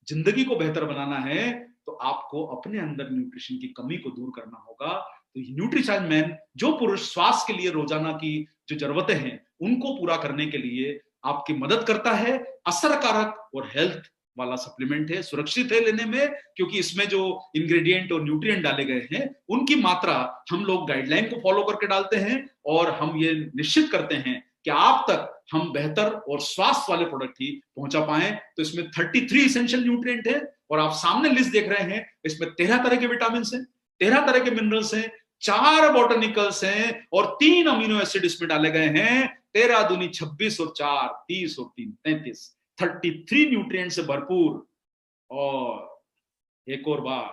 जिंदगी को बेहतर बनाना है तो आपको अपने अंदर न्यूट्रिशन की कमी को दूर करना होगा। तो न्यूट्रीचार्ज मैन, जो पुरुष स्वास्थ्य के लिए रोजाना की जो जरूरतें हैं उनको पूरा करने के लिए आपकी मदद करता है। असरकारक और हेल्थ वाला सप्लीमेंट है, सुरक्षित है लेने में, क्योंकि इसमें जो इंग्रेडिएंट और न्यूट्रिएंट डाले गए हैं उनकी मात्रा हम लोग गाइडलाइन को फॉलो करके डालते हैं, और हम ये निश्चित करते हैं कि आप तक हम बेहतर और स्वास्थ्य वाले प्रोडक्ट ही पहुंचा पाए। तो इसमें 33 इसेंशियल न्यूट्रिएंट है, और आप सामने लिस्ट देख रहे हैं, इसमें 13 तरह के विटामिन हैं, 13 तरह के मिनरल्स हैं, 4 बॉटनिकल्स हैं, और 3 अमीनो एसिड इसमें डाले गए हैं। 13 दूनी 26 और 4 30 और 3 33, 33 न्यूट्रिएंट से भरपूर। और एक और बार,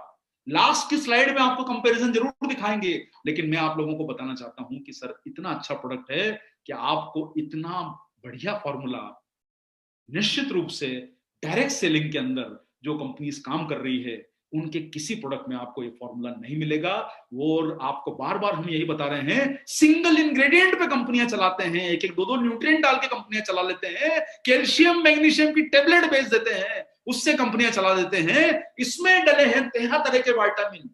लास्ट की स्लाइड में आपको कंपैरिजन जरूर दिखाएंगे, लेकिन मैं आप लोगों को बताना चाहता हूं कि सर इतना अच्छा प्रोडक्ट है कि आपको इतना बढ़िया फॉर्मूला निश्चित रूप से डायरेक्ट सेलिंग के अंदर जो कंपनीज काम कर रही है उनके किसी प्रोडक्ट में आपको ये फॉर्मूला नहीं मिलेगा। और आपको बार बार हम यही बता रहे हैं, सिंगल इंग्रेडिएंट पे कंपनियां चलाते हैं, एक एक दो दो न्यूट्रिएंट डाल के कंपनियां चला लेते हैं, कैल्शियम मैग्नीशियम की टेबलेट बेच देते हैं, उससे कंपनियां चला देते हैं। इसमें डले हैं 13 तरह के विटामिन।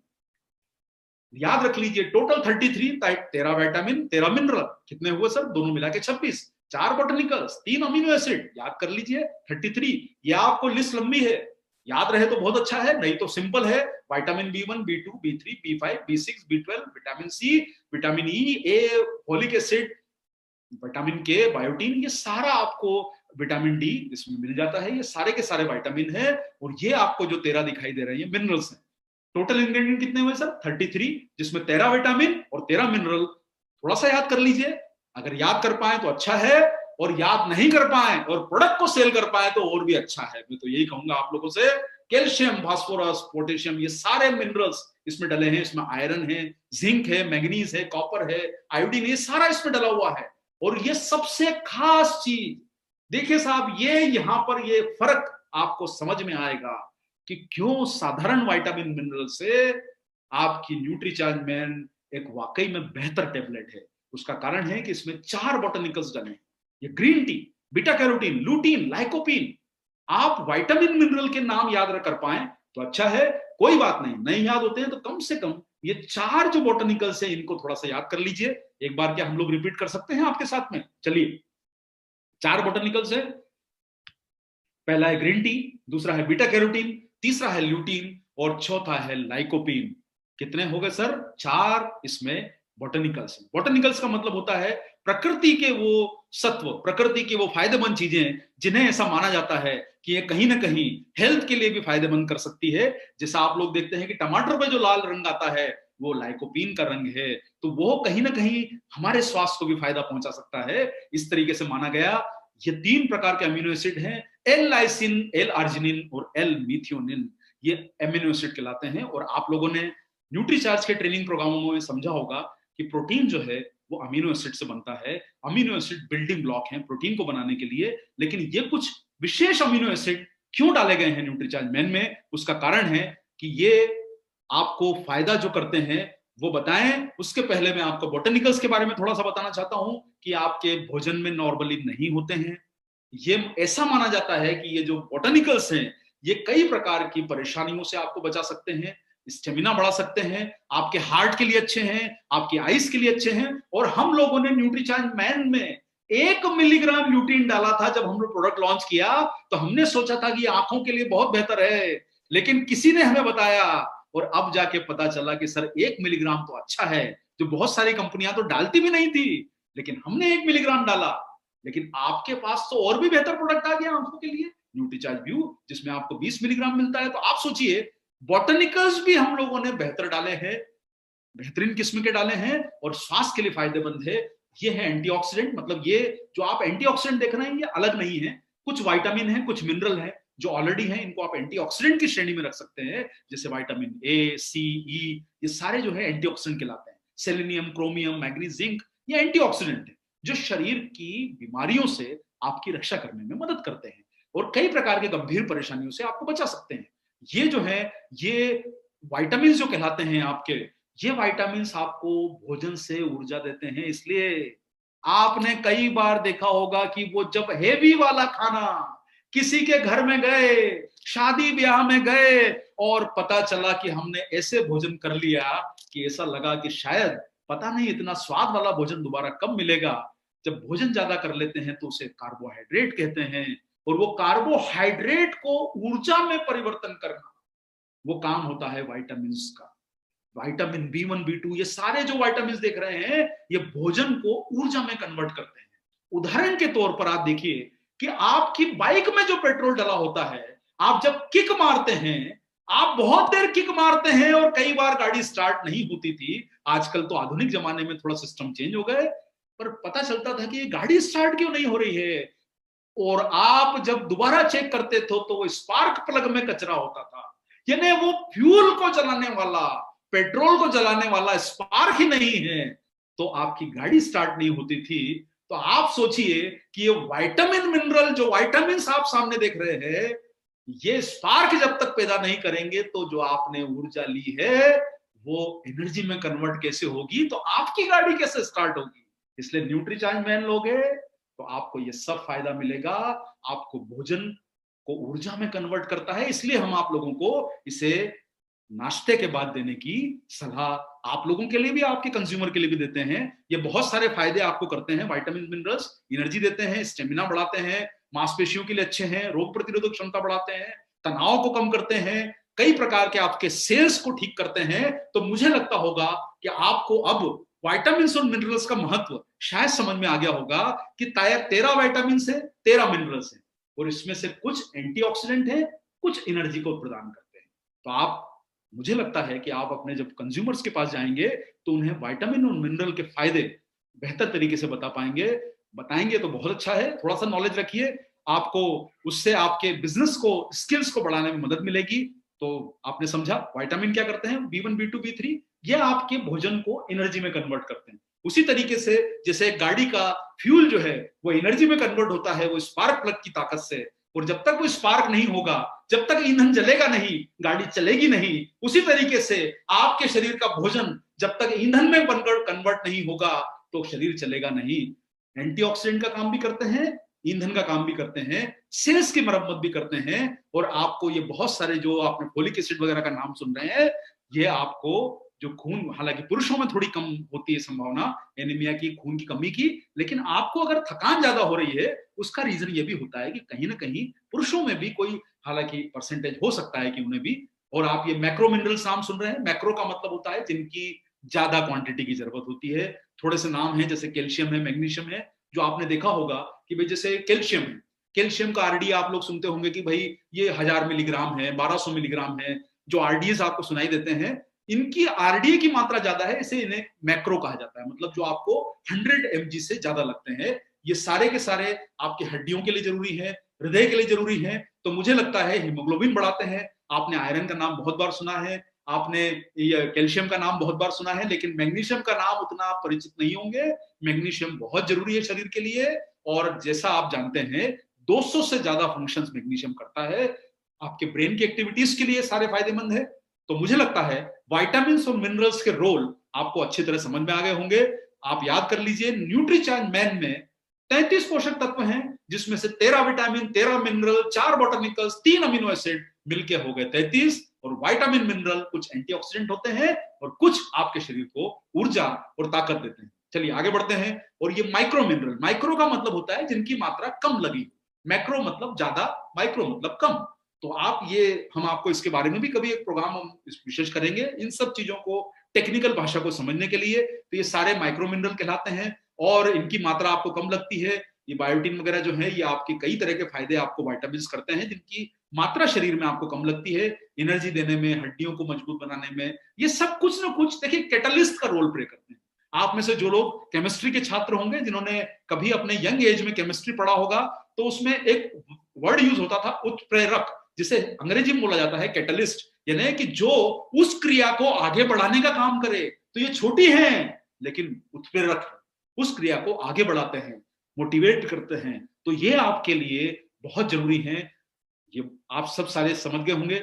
याद रख लीजिए, टोटल 33, 13 विटामिन 13 मिनरल, कितने हुए सर? दोनों मिला के 26, 4 बोटनिकल्स, 3 अमीनो एसिड, याद कर लीजिए 33। ये आपको लिस्ट लंबी है, याद रहे तो बहुत अच्छा है, नहीं तो सिंपल है। Vitamin B1, B2, B3, B5, B6, B12, vitamin C, vitamin E, A, folic acid, vitamin K, biotin, ये सारा आपको, विटामिन डी इसमें मिल जाता है। ये सारे के सारे विटामिन है, और ये आपको जो 13 दिखाई दे रहे हैं मिनरल्स हैं। टोटल इंग्रेडिएंट कितने हुए सर? 33, जिसमें 13 विटामिन और 13 मिनरल। थोड़ा सा याद कर लीजिए, अगर याद कर पाए तो अच्छा है, और याद नहीं कर पाए और प्रोडक्ट को सेल कर पाए तो और भी अच्छा है। मैं तो यही कहूंगा आप लोगों से, कैल्शियम, फास्फोरस, पोटेशियम, ये सारे मिनरल्स इसमें डले हैं। इसमें आयरन है, जिंक है, मैग्नीज है, कॉपर है, आयोडीन, ये सारा इसमें डला हुआ है। और ये सबसे खास चीज देखिए साहब, ये यहां पर ये फर्क आपको समझ में आएगा कि क्यों साधारण विटामिन मिनरल से आपकी न्यूट्रीचार्ज मैन एक वाकई में बेहतर टेबलेट है। उसका कारण है कि इसमें 4 बोटनिकल्स डले हैं। ये green tea, beta carotene, lutein, lycopene. आप विटामिन मिनरल के नाम याद कर पाए तो अच्छा है, कोई बात नहीं याद होते हैं तो कम से कम ये 4 जो बोटनिकल्स हैं इनको थोड़ा सा याद कर लीजिए। एक बार क्या हम लोग रिपीट कर सकते हैं आपके साथ में? चलिए, 4 बोटनिकल्स है। पहला है ग्रीन टी, दूसरा है बीटा कैरोटीन, तीसरा है ल्यूटीन, और चौथा है लाइकोपीन। कितने हो गए सर? 4 इसमें बोटनिकल्स। बोटनिकल्स का मतलब होता है प्रकृति के वो सत्व, प्रकृति के वो फायदेमंद चीजें जिन्हें ऐसा माना जाता है कि ये कहीं ना कहीं हेल्थ के लिए भी फायदेमंद कर सकती है। जैसा आप लोग देखते हैं कि टमाटर पे जो लाल रंग आता है वो लाइकोपीन का रंग है, तो वो कहीं ना कहीं हमारे स्वास्थ्य को भी फायदा पहुंचा सकता है। इस तरीके से माना गया। ये 3 प्रकार के अमीनो एसिड हैं, एल लाइसिन, एल आर्जिनिन और एल मिथियोनिन, ये अमीनो एसिड कहलाते हैं। और आप लोगों ने न्यूट्रीचार्ज के ट्रेनिंग प्रोग्रामों में समझा होगा कि प्रोटीन जो है वो अमीनो एसिड से बनता है। अमीनो एसिड बिल्डिंग ब्लॉक हैं प्रोटीन को बनाने के लिए, लेकिन ये कुछ विशेष अमीनो एसिड क्यों डाले गए हैं न्यूट्रीचार्ज मैन में, उसका कारण है कि ये आपको फायदा जो करते हैं वो बताएं। उसके पहले मैं आपको बोटनिकल्स के बारे में थोड़ा सा बताना चाहता हूं कि आपके भोजन में नॉर्मली नहीं होते हैं। ये ऐसा माना जाता है कि ये जो बोटनिकल्स हैं ये कई प्रकार की परेशानियों से आपको बचा सकते हैं, स्टेमिना बढ़ा सकते हैं, आपके हार्ट के लिए अच्छे हैं, आपकी आइस के लिए अच्छे हैं। और हम लोगों ने न्यूट्रीचार्ज मैन में 1 मिलीग्राम ल्यूटीन डाला था जब हम लोग प्रोडक्ट लॉन्च किया, तो हमने सोचा था कि आंखों के लिए बहुत बेहतर है, लेकिन किसी ने हमें बताया और अब जाके पता चला कि सर 1 मिलीग्राम तो अच्छा है, जो बहुत सारी कंपनियां तो डालती भी नहीं थी, लेकिन हमने 1 मिलीग्राम डाला। लेकिन आपके पास तो और भी बेहतर प्रोडक्ट आ गया आंखों के लिए, न्यूट्रीचार्ज व्यू, जिसमें आपको 20 मिलीग्राम मिलता है। तो आप सोचिए, बॉटनिकल्स भी हम लोगों ने बेहतर डाले हैं, बेहतरीन किस्म के डाले हैं और स्वास्थ्य के लिए फायदेमंद है। ये है एंटीऑक्सीडेंट, मतलब ये जो आप एंटीऑक्सीडेंट देख रहे हैं ये अलग नहीं है, कुछ विटामिन है, कुछ मिनरल है जो ऑलरेडी है, इनको आप एंटीऑक्सीडेंट की श्रेणी में रख सकते हैं। जैसे विटामिन ए, सी, ई, ये सारे जो है एंटीऑक्सीडेंट कहलाते हैं। सेलेनियम, क्रोमियम, मैग्नीज, जिंक, ये एंटीऑक्सीडेंट है जो शरीर की बीमारियों से आपकी रक्षा करने में मदद करते हैं और कई प्रकार के गंभीर परेशानियों से आपको बचा सकते हैं। ये जो है, ये विटामिन जो कहलाते हैं आपके, ये विटामिन आपको भोजन से ऊर्जा देते हैं। इसलिए आपने कई बार देखा होगा कि वो जब हेवी वाला खाना, किसी के घर में गए, शादी ब्याह में गए और पता चला कि हमने ऐसे भोजन कर लिया कि ऐसा लगा कि शायद पता नहीं इतना स्वाद वाला भोजन दोबारा कब मिलेगा, जब भोजन ज्यादा कर लेते हैं तो उसे कार्बोहाइड्रेट कहते हैं, और वो कार्बोहाइड्रेट को ऊर्जा में परिवर्तन करना, वो काम होता है विटामिन का। विटामिन B1 B2 ये सारे जो विटामिन देख रहे हैं, ये भोजन को ऊर्जा में कन्वर्ट करते हैं। उदाहरण के तौर पर आप देखिए कि आपकी बाइक में जो पेट्रोल डला होता है, आप जब किक मारते हैं, आप बहुत देर किक मारते हैं और कई बार गाड़ी स्टार्ट नहीं होती थी। आजकल तो आधुनिक जमाने में थोड़ा सिस्टम चेंज हो गए, पर पता चलता था कि ये गाड़ी स्टार्ट क्यों नहीं हो रही है, और आप जब दोबारा चेक करते थे तो वो स्पार्क प्लग में कचरा होता था। यानी वो फ्यूल को जलाने वाला, पेट्रोल को जलाने वाला स्पार्क ही नहीं है, तो आपकी गाड़ी स्टार्ट नहीं होती थी। तो आप सोचिए कि ये विटामिन मिनरल, जो विटामिन आप सामने देख रहे हैं, ये स्पार्क जब तक पैदा नहीं करेंगे तो जो आपने ऊर्जा ली है वो एनर्जी में कन्वर्ट कैसे होगी, तो आपकी गाड़ी कैसे स्टार्ट होगी। इसलिए न्यूट्रीचार्ज मैन लोगे तो आपको ये सब फायदा मिलेगा। आपको भोजन को ऊर्जा में कन्वर्ट करता है, इसलिए हम आप लोगों को इसे नाश्ते के बाद देने की सलाह आप लोगों के लिए भी, आपके कंज्यूमर के लिए भी देते हैं। ये बहुत सारे फायदे आपको करते हैं। विटामिन मिनरल्स एनर्जी देते हैं, स्टेमिना बढ़ाते हैं, मांसपेशियों के लिए अच्छे हैं, रोग प्रतिरोधक क्षमता बढ़ाते हैं, तनाव को कम करते हैं, कई प्रकार के आपके सेल्स को ठीक करते हैं। तो मुझे लगता होगा कि आपको अब विटामिन और मिनरल्स का महत्व शायद समझ में आ गया होगा कि 13 विटामिन है, 13 मिनरल्स है, और इसमें से कुछ एंटीऑक्सीडेंट है, कुछ एनर्जी को प्रदान करते हैं। तो आप, मुझे लगता है कि आप अपने जब कंज्यूमर्स के पास जाएंगे तो उन्हें विटामिन और मिनरल के फायदे बेहतर तरीके से बता पाएंगे, बताएंगे तो बहुत अच्छा है। थोड़ा सा नॉलेज रखिए, आपको उससे आपके बिजनेस को, स्किल्स को बढ़ाने में मदद मिलेगी। तो आपने समझा विटामिन क्या करते हैं, B1 B2 B3, ये आपके भोजन को एनर्जी में कन्वर्ट करते हैं। उसी तरीके से जैसे गाड़ी का फ्यूल जो है वो एनर्जी में कन्वर्ट होता है, वो स्पार्क प्लग की ताकत से, और जब तक वो स्पार्क नहीं होगा, जब तक ईंधन जलेगा नहीं, गाड़ी चलेगी नहीं। उसी तरीके से आपके शरीर का भोजन जब तक ईंधन में बनकर कन्वर्ट नहीं होगा तो शरीर चलेगा नहीं। एंटीऑक्सीडेंट का काम भी करते हैं, ईंधन का काम भी करते हैं, सेल्स की मरम्मत भी करते हैं, और आपको ये बहुत सारे जो आपने फोलिक एसिड वगैरह का नाम सुन रहे हैं, ये आपको जो खून, हालांकि पुरुषों में थोड़ी कम होती है संभावना एनीमिया की, खून की कमी की, लेकिन आपको अगर थकान ज्यादा हो रही है उसका रीजन ये भी होता है कि कहीं ना कहीं पुरुषों में भी कोई, हालांकि परसेंटेज हो सकता है कि उन्हें भी। और आप ये मैक्रो मिनरल्स नाम सुन रहे हैं, मैक्रो का मतलब होता है जिनकी ज्यादा क्वांटिटी की जरूरत होती है। थोड़े से नाम है, जैसे कैल्शियम है, मैग्नीशियम है, जो आपने देखा होगा कि भाई जैसे कैल्शियम है, कैल्शियम का आरडी आप लोग सुनते होंगे कि भाई ये 1000 मिलीग्राम है, 1200 मिलीग्राम है, जो आरडीएस आपको सुनाई देते हैं, इनकी आरडीए की मात्रा ज्यादा है, इसे इन्हें मैक्रो कहा जाता है, मतलब जो आपको 100 mg से ज्यादा लगते हैं। ये सारे के सारे आपकी हड्डियों के लिए जरूरी है, हृदय के लिए जरूरी है। तो मुझे लगता है हीमोग्लोबिन बढ़ाते हैं। आपने आयरन का नाम बहुत बार सुना है, आपने ये कैल्शियम का नाम बहुत बार सुना है, लेकिन मैग्नीशियम का नाम उतना परिचित नहीं होंगे। मैग्नीशियम बहुत जरूरी है शरीर के लिए, और जैसा आप जानते हैं 200 से ज्यादा फंक्शंस मैग्नीशियम करता है। आपके ब्रेन की एक्टिविटीज के लिए सारे फायदेमंद है। तो मुझे लगता है विटामिन और मिनरल्स के रोल आपको अच्छी तरह समझ में आ गए होंगे। आप याद कर लीजिए, न्यूट्रीचार्ज मैन में 33 पोषक तत्व हैं, जिसमें से 13 विटामिन, 13 मिनरल, 4 बॉटनिकल्स, 3 अमीनो एसिड मिलके हो गए 33। और विटामिन मिनरल कुछ एंटीऑक्सीडेंट होते हैं और कुछ आपके शरीर को ऊर्जा और ताकत देते हैं। चलिए आगे बढ़ते हैं। और ये माइक्रो मिनरल, माइक्रो का मतलब होता है जिनकी मात्रा कम लगी, मैक्रो मतलब ज्यादा, माइक्रो मतलब कम। तो आप ये, हम आपको इसके बारे में भी कभी एक प्रोग्राम हम विशेष करेंगे, इन सब चीजों को टेक्निकल भाषा को समझने के लिए। तो ये सारे माइक्रो मिनरल कहलाते हैं और इनकी मात्रा आपको कम लगती है। ये बायोटीन वगैरह जो है, ये आपके कई तरह के फायदे आपको विटामिन करते हैं, जिनकी मात्रा शरीर में आपको कम लगती है, एनर्जी देने में, हड्डियों को मजबूत बनाने में। ये सब कुछ ना कुछ देखिए कैटलिस्ट का रोल प्ले करते हैं। आप में से जो लोग केमिस्ट्री के छात्र होंगे, जिन्होंने कभी अपने यंग एज में केमिस्ट्री पढ़ा होगा, तो उसमें एक वर्ड यूज होता था उत्प्रेरक, जिसे अंग्रेजी में बोला जाता है कैटलिस्ट, यानी कि जो उस क्रिया को आगे बढ़ाने का काम करे। तो ये छोटी है लेकिन उत्प्रेरक उस क्रिया को आगे बढ़ाते हैं, मोटिवेट करते हैं। तो ये आपके लिए बहुत जरूरी है। ये आप सब सारे समझ गए होंगे।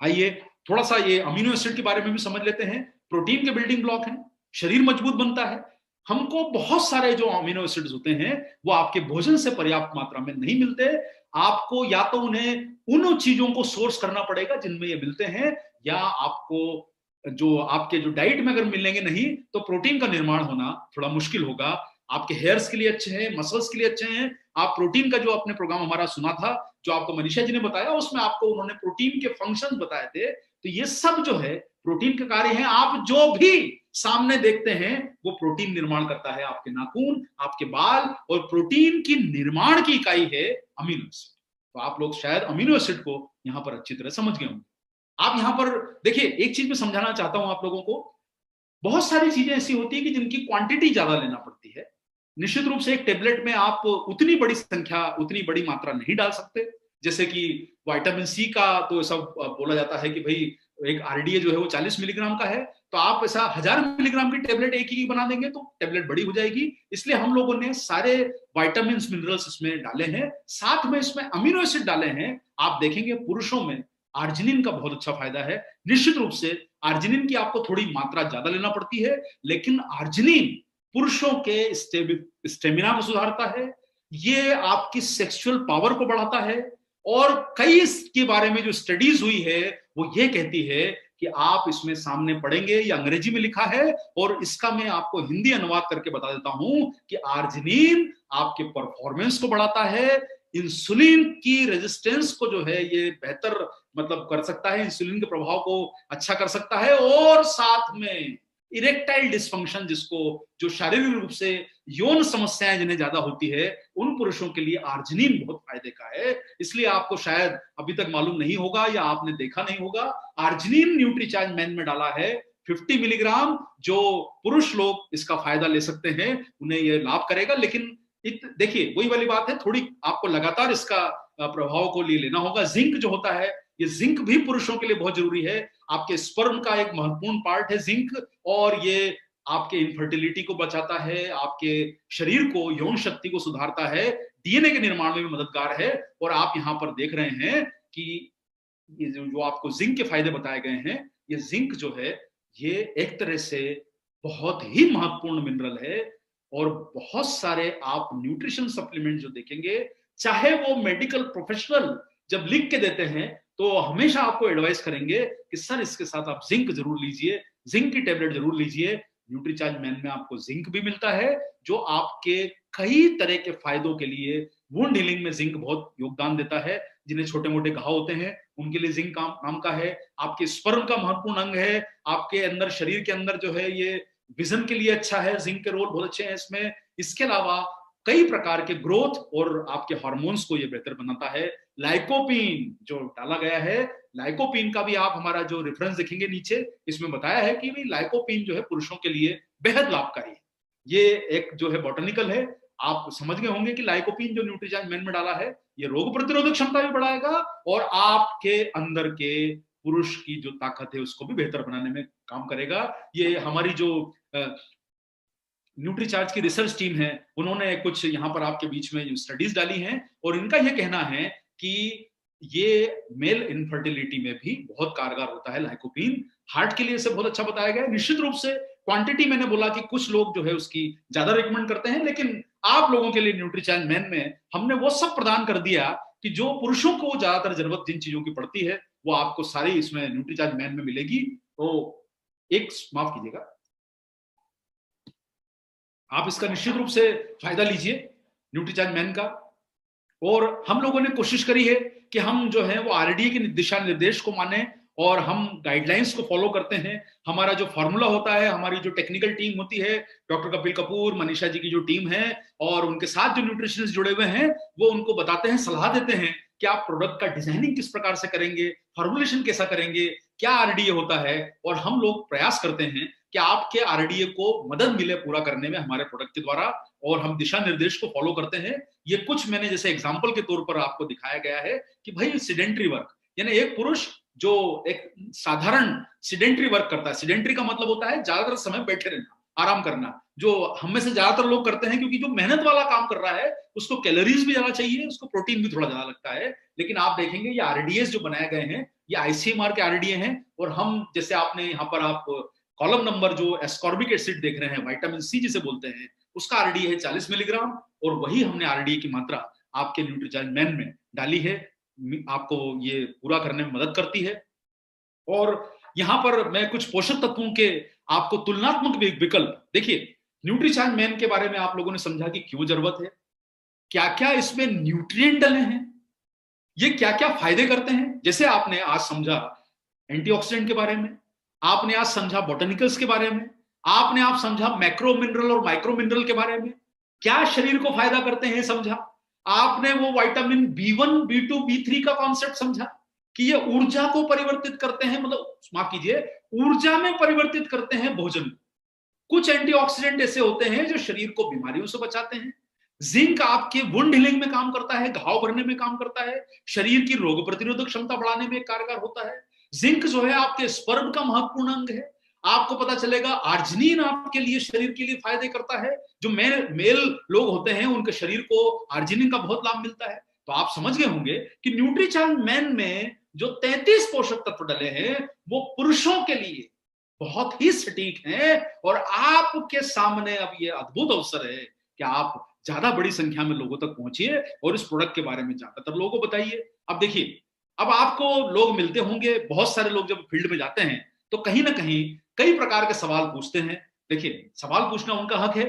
आइए थोड़ा सा ये अमीनो एसिड के बारे में भी समझ लेते हैं। प्रोटीन के बिल्डिंग ब्लॉक हैं, शरीर मजबूत बनता है। हमको बहुत सारे जो अमीनो एसिड्स होते हैं वो आपके भोजन से पर्याप्त मात्रा में नहीं मिलते। आपको या तो उन्हें उन चीजों को सोर्स करना पड़ेगा जिनमें ये मिलते हैं, या आपको जो आपके जो डाइट में अगर मिलेंगे नहीं तो प्रोटीन का निर्माण होना थोड़ा मुश्किल होगा। आपके हेयर्स के लिए अच्छे हैं, मसल्स के लिए अच्छे हैं। आप प्रोटीन का जो आपने प्रोग्राम हमारा सुना था, जो आपको मनीषा जी ने बताया, उसमें आपको उन्होंने प्रोटीन के फंक्शन बताए थे। तो ये सब जो है प्रोटीन के कार्य हैं। आप जो भी सामने देखते हैं वो प्रोटीन निर्माण करता है, आपके नाखून, आपके बाल, और प्रोटीन की निर्माण की इकाई है अमीनो एसिड। तो आप लोग शायद अमीनो एसिड को यहां पर अच्छी तरह समझ गए होंगे। आप यहां पर देखिए, एक चीज मैं समझाना चाहता हूं आप लोगों को। बहुत सारी चीजें ऐसी होती है कि जिनकी क्वांटिटी ज्यादा लेना पड़ती है। निश्चित रूप से एक टेबलेट में आप उतनी बड़ी संख्या, उतनी बड़ी मात्रा नहीं डाल सकते। जैसे कि विटामिन सी का तो ऐसा बोला जाता है कि भाई एक आरडीए जो है वो 40 मिलीग्राम का है, तो आप ऐसा 1000 मिलीग्राम की टेबलेट एक ही बना देंगे तो टेबलेट बड़ी हो जाएगी। इसलिए हम लोगों ने सारे विटामिन मिनरल्स इसमें डाले हैं, साथ में इसमें अमीनो एसिड डाले हैं। आप देखेंगे पुरुषों में आर्जिनिन का बहुत अच्छा फायदा है। निश्चित रूप से आर्जिनिन की आपको थोड़ी मात्रा ज्यादा लेना पड़ती है, लेकिन आर्जिनिन पुरुषों के स्टेमिना को सुधारता है, ये आपकी सेक्सुअल पावर को बढ़ाता है। और कई इसके बारे में जो स्टडीज हुई है वो ये कहती है कि आप इसमें सामने पढ़ेंगे, ये अंग्रेजी में लिखा है और इसका मैं आपको हिंदी अनुवाद करके बता देता हूं कि आर्जिनिन आपके परफॉर्मेंस को बढ़ाता है, इंसुलिन की रेजिस्टेंस को जो है ये बेहतर मतलब कर सकता है, इंसुलिन के प्रभाव को अच्छा कर सकता है, और साथ में इरेक्टाइल डिस्फंक्शन, जिसको जो शारीरिक रूप से यौन समस्याएं जिन्हें ज्यादा होती है, उन पुरुषों के लिए आर्जिनिन बहुत फायदे का है। इसलिए आपको शायद अभी तक मालूम नहीं होगा या आपने देखा नहीं होगा, आर्जिनिन न्यूट्रीचार्ज मैन में डाला है 50 मिलीग्राम। जो पुरुष लोग इसका फायदा ले सकते हैं उन्हें यह लाभ करेगा। लेकिन देखिए वही वाली बात है, थोड़ी आपको लगातार इसका प्रभाव को लिए लेना होगा। जिंक जो होता है, ये जिंक भी पुरुषों के लिए बहुत जरूरी है। आपके स्पर्म का एक महत्वपूर्ण पार्ट है जिंक, और ये आपके इनफर्टिलिटी को बचाता है, आपके शरीर को, यौन शक्ति को सुधारता है, डीएनए के निर्माण में भी मददगार है। और आप यहां पर देख रहे हैं कि ये जो आपको जिंक के फायदे बताए गए हैं, ये जिंक जो है ये एक तरह से बहुत ही महत्वपूर्ण मिनरल है। और बहुत सारे आप न्यूट्रिशन सप्लीमेंट जो देखेंगे, चाहे वो मेडिकल प्रोफेशनल जब लिख के देते हैं तो हमेशा आपको एडवाइस करेंगे कि सर इसके साथ आप जिंक जरूर लीजिए, जिंक की टेबलेट जरूर लीजिए। न्यूट्रीचार्ज मैन में आपको जिंक भी मिलता है, जो आपके कई तरह के फायदों के लिए, वुंड हीलिंग में जिंक बहुत योगदान देता है। जिन्हें छोटे मोटे घाव होते हैं उनके लिए जिंक काम का है। आपके स्पर्म का महत्वपूर्ण अंग है, आपके अंदर शरीर के अंदर जो है ये विजन के लिए अच्छा है, जिंक के रोल बहुत अच्छे हैं इसमें। इसके अलावा कई प्रकार के ग्रोथ और आपके हार्मोन्स को ये बेहतर बनाता है। लाइकोपीन जो डाला गया है, लाइकोपीन का भी आप हमारा जो रेफरेंस देखेंगे नीचे, इसमें बताया है कि भाई लाइकोपीन जो है पुरुषों के लिए बेहद लाभकारी है। ये एक जो है बॉटनिकल है। आप समझ गए होंगे कि लाइकोपीन जो न्यूट्रीचार्ज मैन में डाला है, ये रोग प्रतिरोधक क्षमता भी बढ़ाएगा और आपके अंदर के पुरुष की जो ताकत है उसको भी बेहतर बनाने में काम करेगा। ये हमारी जो न्यूट्रीचार्ज की रिसर्च टीम है, उन्होंने कुछ यहाँ पर आपके बीच में जो स्टडीज डाली हैं, और इनका यह कहना है कि ये मेल इनफर्टिलिटी में भी बहुत कारगर होता है लाइकोपीन। हार्ट के लिए इसे बहुत अच्छा बताया गया है। निश्चित रूप से क्वांटिटी मैंने बोला कि कुछ लोग जो है उसकी ज्यादा रिकमेंड करते हैं, लेकिन आप लोगों के लिए न्यूट्रीचार्ज मैन में हमने वो सब प्रदान कर दिया कि जो पुरुषों को ज्यादातर जरूरत जिन चीजों की पड़ती है वो आपको सारी इसमें न्यूट्रीचार्ज मैन में मिलेगी। तो एक माफ कीजिएगा, आप इसका निश्चित रूप से फायदा लीजिए न्यूट्रीचार्ज मैन का। और हम लोगों ने कोशिश करी है कि हम जो है वो आरडीए के दिशा निर्देश को माने और हम गाइडलाइंस को फॉलो करते हैं। हमारा जो फॉर्मूला होता है, हमारी जो टेक्निकल टीम होती है, डॉक्टर कपिल कपूर, मनीषा जी की जो टीम है और उनके साथ जो न्यूट्रिशनिस्ट जुड़े हुए हैं, वो उनको बताते हैं, सलाह देते हैं कि आप प्रोडक्ट का डिजाइनिंग किस प्रकार से करेंगे, फॉर्मुलेशन कैसा करेंगे, क्या आरडीए होता है। और हम लोग प्रयास करते हैं कि आपके आरडीए को मदद मिले पूरा करने में हमारे प्रोडक्ट के द्वारा, और हम दिशा निर्देश को फॉलो करते हैं। ये कुछ मैंने जैसे एग्जांपल के तौर पर आपको दिखाया गया है कि भाई सिडेंट्री वर्क, यानी एक पुरुष जो एक साधारण सिडेंट्री वर्क करता है, सिडेंट्री का मतलब होता है ज्यादातर समय बैठे रहना, आराम करना, जो हम में से ज्यादातर लोग करते हैं, क्योंकि जो मेहनत वाला काम कर रहा है उसको कैलोरीज भी ज्यादा चाहिए, उसको प्रोटीन भी थोड़ा ज्यादा लगता है। लेकिन आप देखेंगे ये आरडीएस जो बनाए गए हैं ये आईसीएमआर के आरडीए हैं, और हम जैसे आपने यहाँ पर आप कॉलम नंबर जो एस्कॉर्बिक एसिड देख रहे हैं, विटामिन सी जिसे बोलते हैं, उसका आरडीए है 40 मिलीग्राम, और वही हमने आरडीए की मात्रा आपके न्यूट्रीचार्ज मैन में डाली है, आपको ये पूरा करने में मदद करती है। और यहां पर मैं कुछ पोषक तत्वों के आपको तुलनात्मक विकल्प देखिए, न्यूट्रीचार्ज मैन के बारे में आप लोगों ने समझा कि क्यों जरूरत है, क्या क्या इसमें न्यूट्रिएंट डले हैं, ये क्या क्या फायदे करते हैं। जैसे आपने आज समझा एंटीऑक्सीडेंट के बारे में, आपने आज समझा बोटेनिकल्स के बारे में, आपने आप समझा मैक्रो मिनरल और माइक्रो मिनरल के बारे में, क्या शरीर को फायदा करते हैं समझा। आपने वो विटामिन B1 B2 B3 का कॉन्सेप्ट समझा कि ये ऊर्जा को परिवर्तित करते हैं, मतलब माफ कीजिए ऊर्जा में परिवर्तित करते हैं भोजन। कुछ एंटीऑक्सीडेंट ऐसे होते हैं जो शरीर को बीमारियों से बचाते हैं। जिंक आपके वुंड हीलिंग में काम करता है, घाव भरने में काम करता है, शरीर की रोग प्रतिरोधक क्षमता बढ़ाने में कारगर होता है। जिंक जो है आपके स्पर्म का महत्वपूर्ण अंग है। आपको पता चलेगा आर्जिनिन आपके लिए शरीर के लिए फायदे करता है। जो मेल लोग होते हैं उनके शरीर को आर्जिनिन का बहुत लाभ मिलता है। तो आप समझ गए होंगे कि न्यूट्रीचार्ज मैन में जो 33 पोषक तत्व डले हैं वो पुरुषों के लिए बहुत ही सटीक हैं। और आपके सामने अब ये अद्भुत अवसर है कि आप ज्यादा बड़ी संख्या में लोगों तक पहुंचिए और इस प्रोडक्ट के बारे में ज्यादातर लोगों को बताइए। अब देखिए, अब आपको लोग मिलते होंगे, बहुत सारे लोग जब फील्ड में जाते हैं तो कहीं ना कहीं कई प्रकार के सवाल पूछते हैं। देखिए, सवाल पूछना उनका हक है,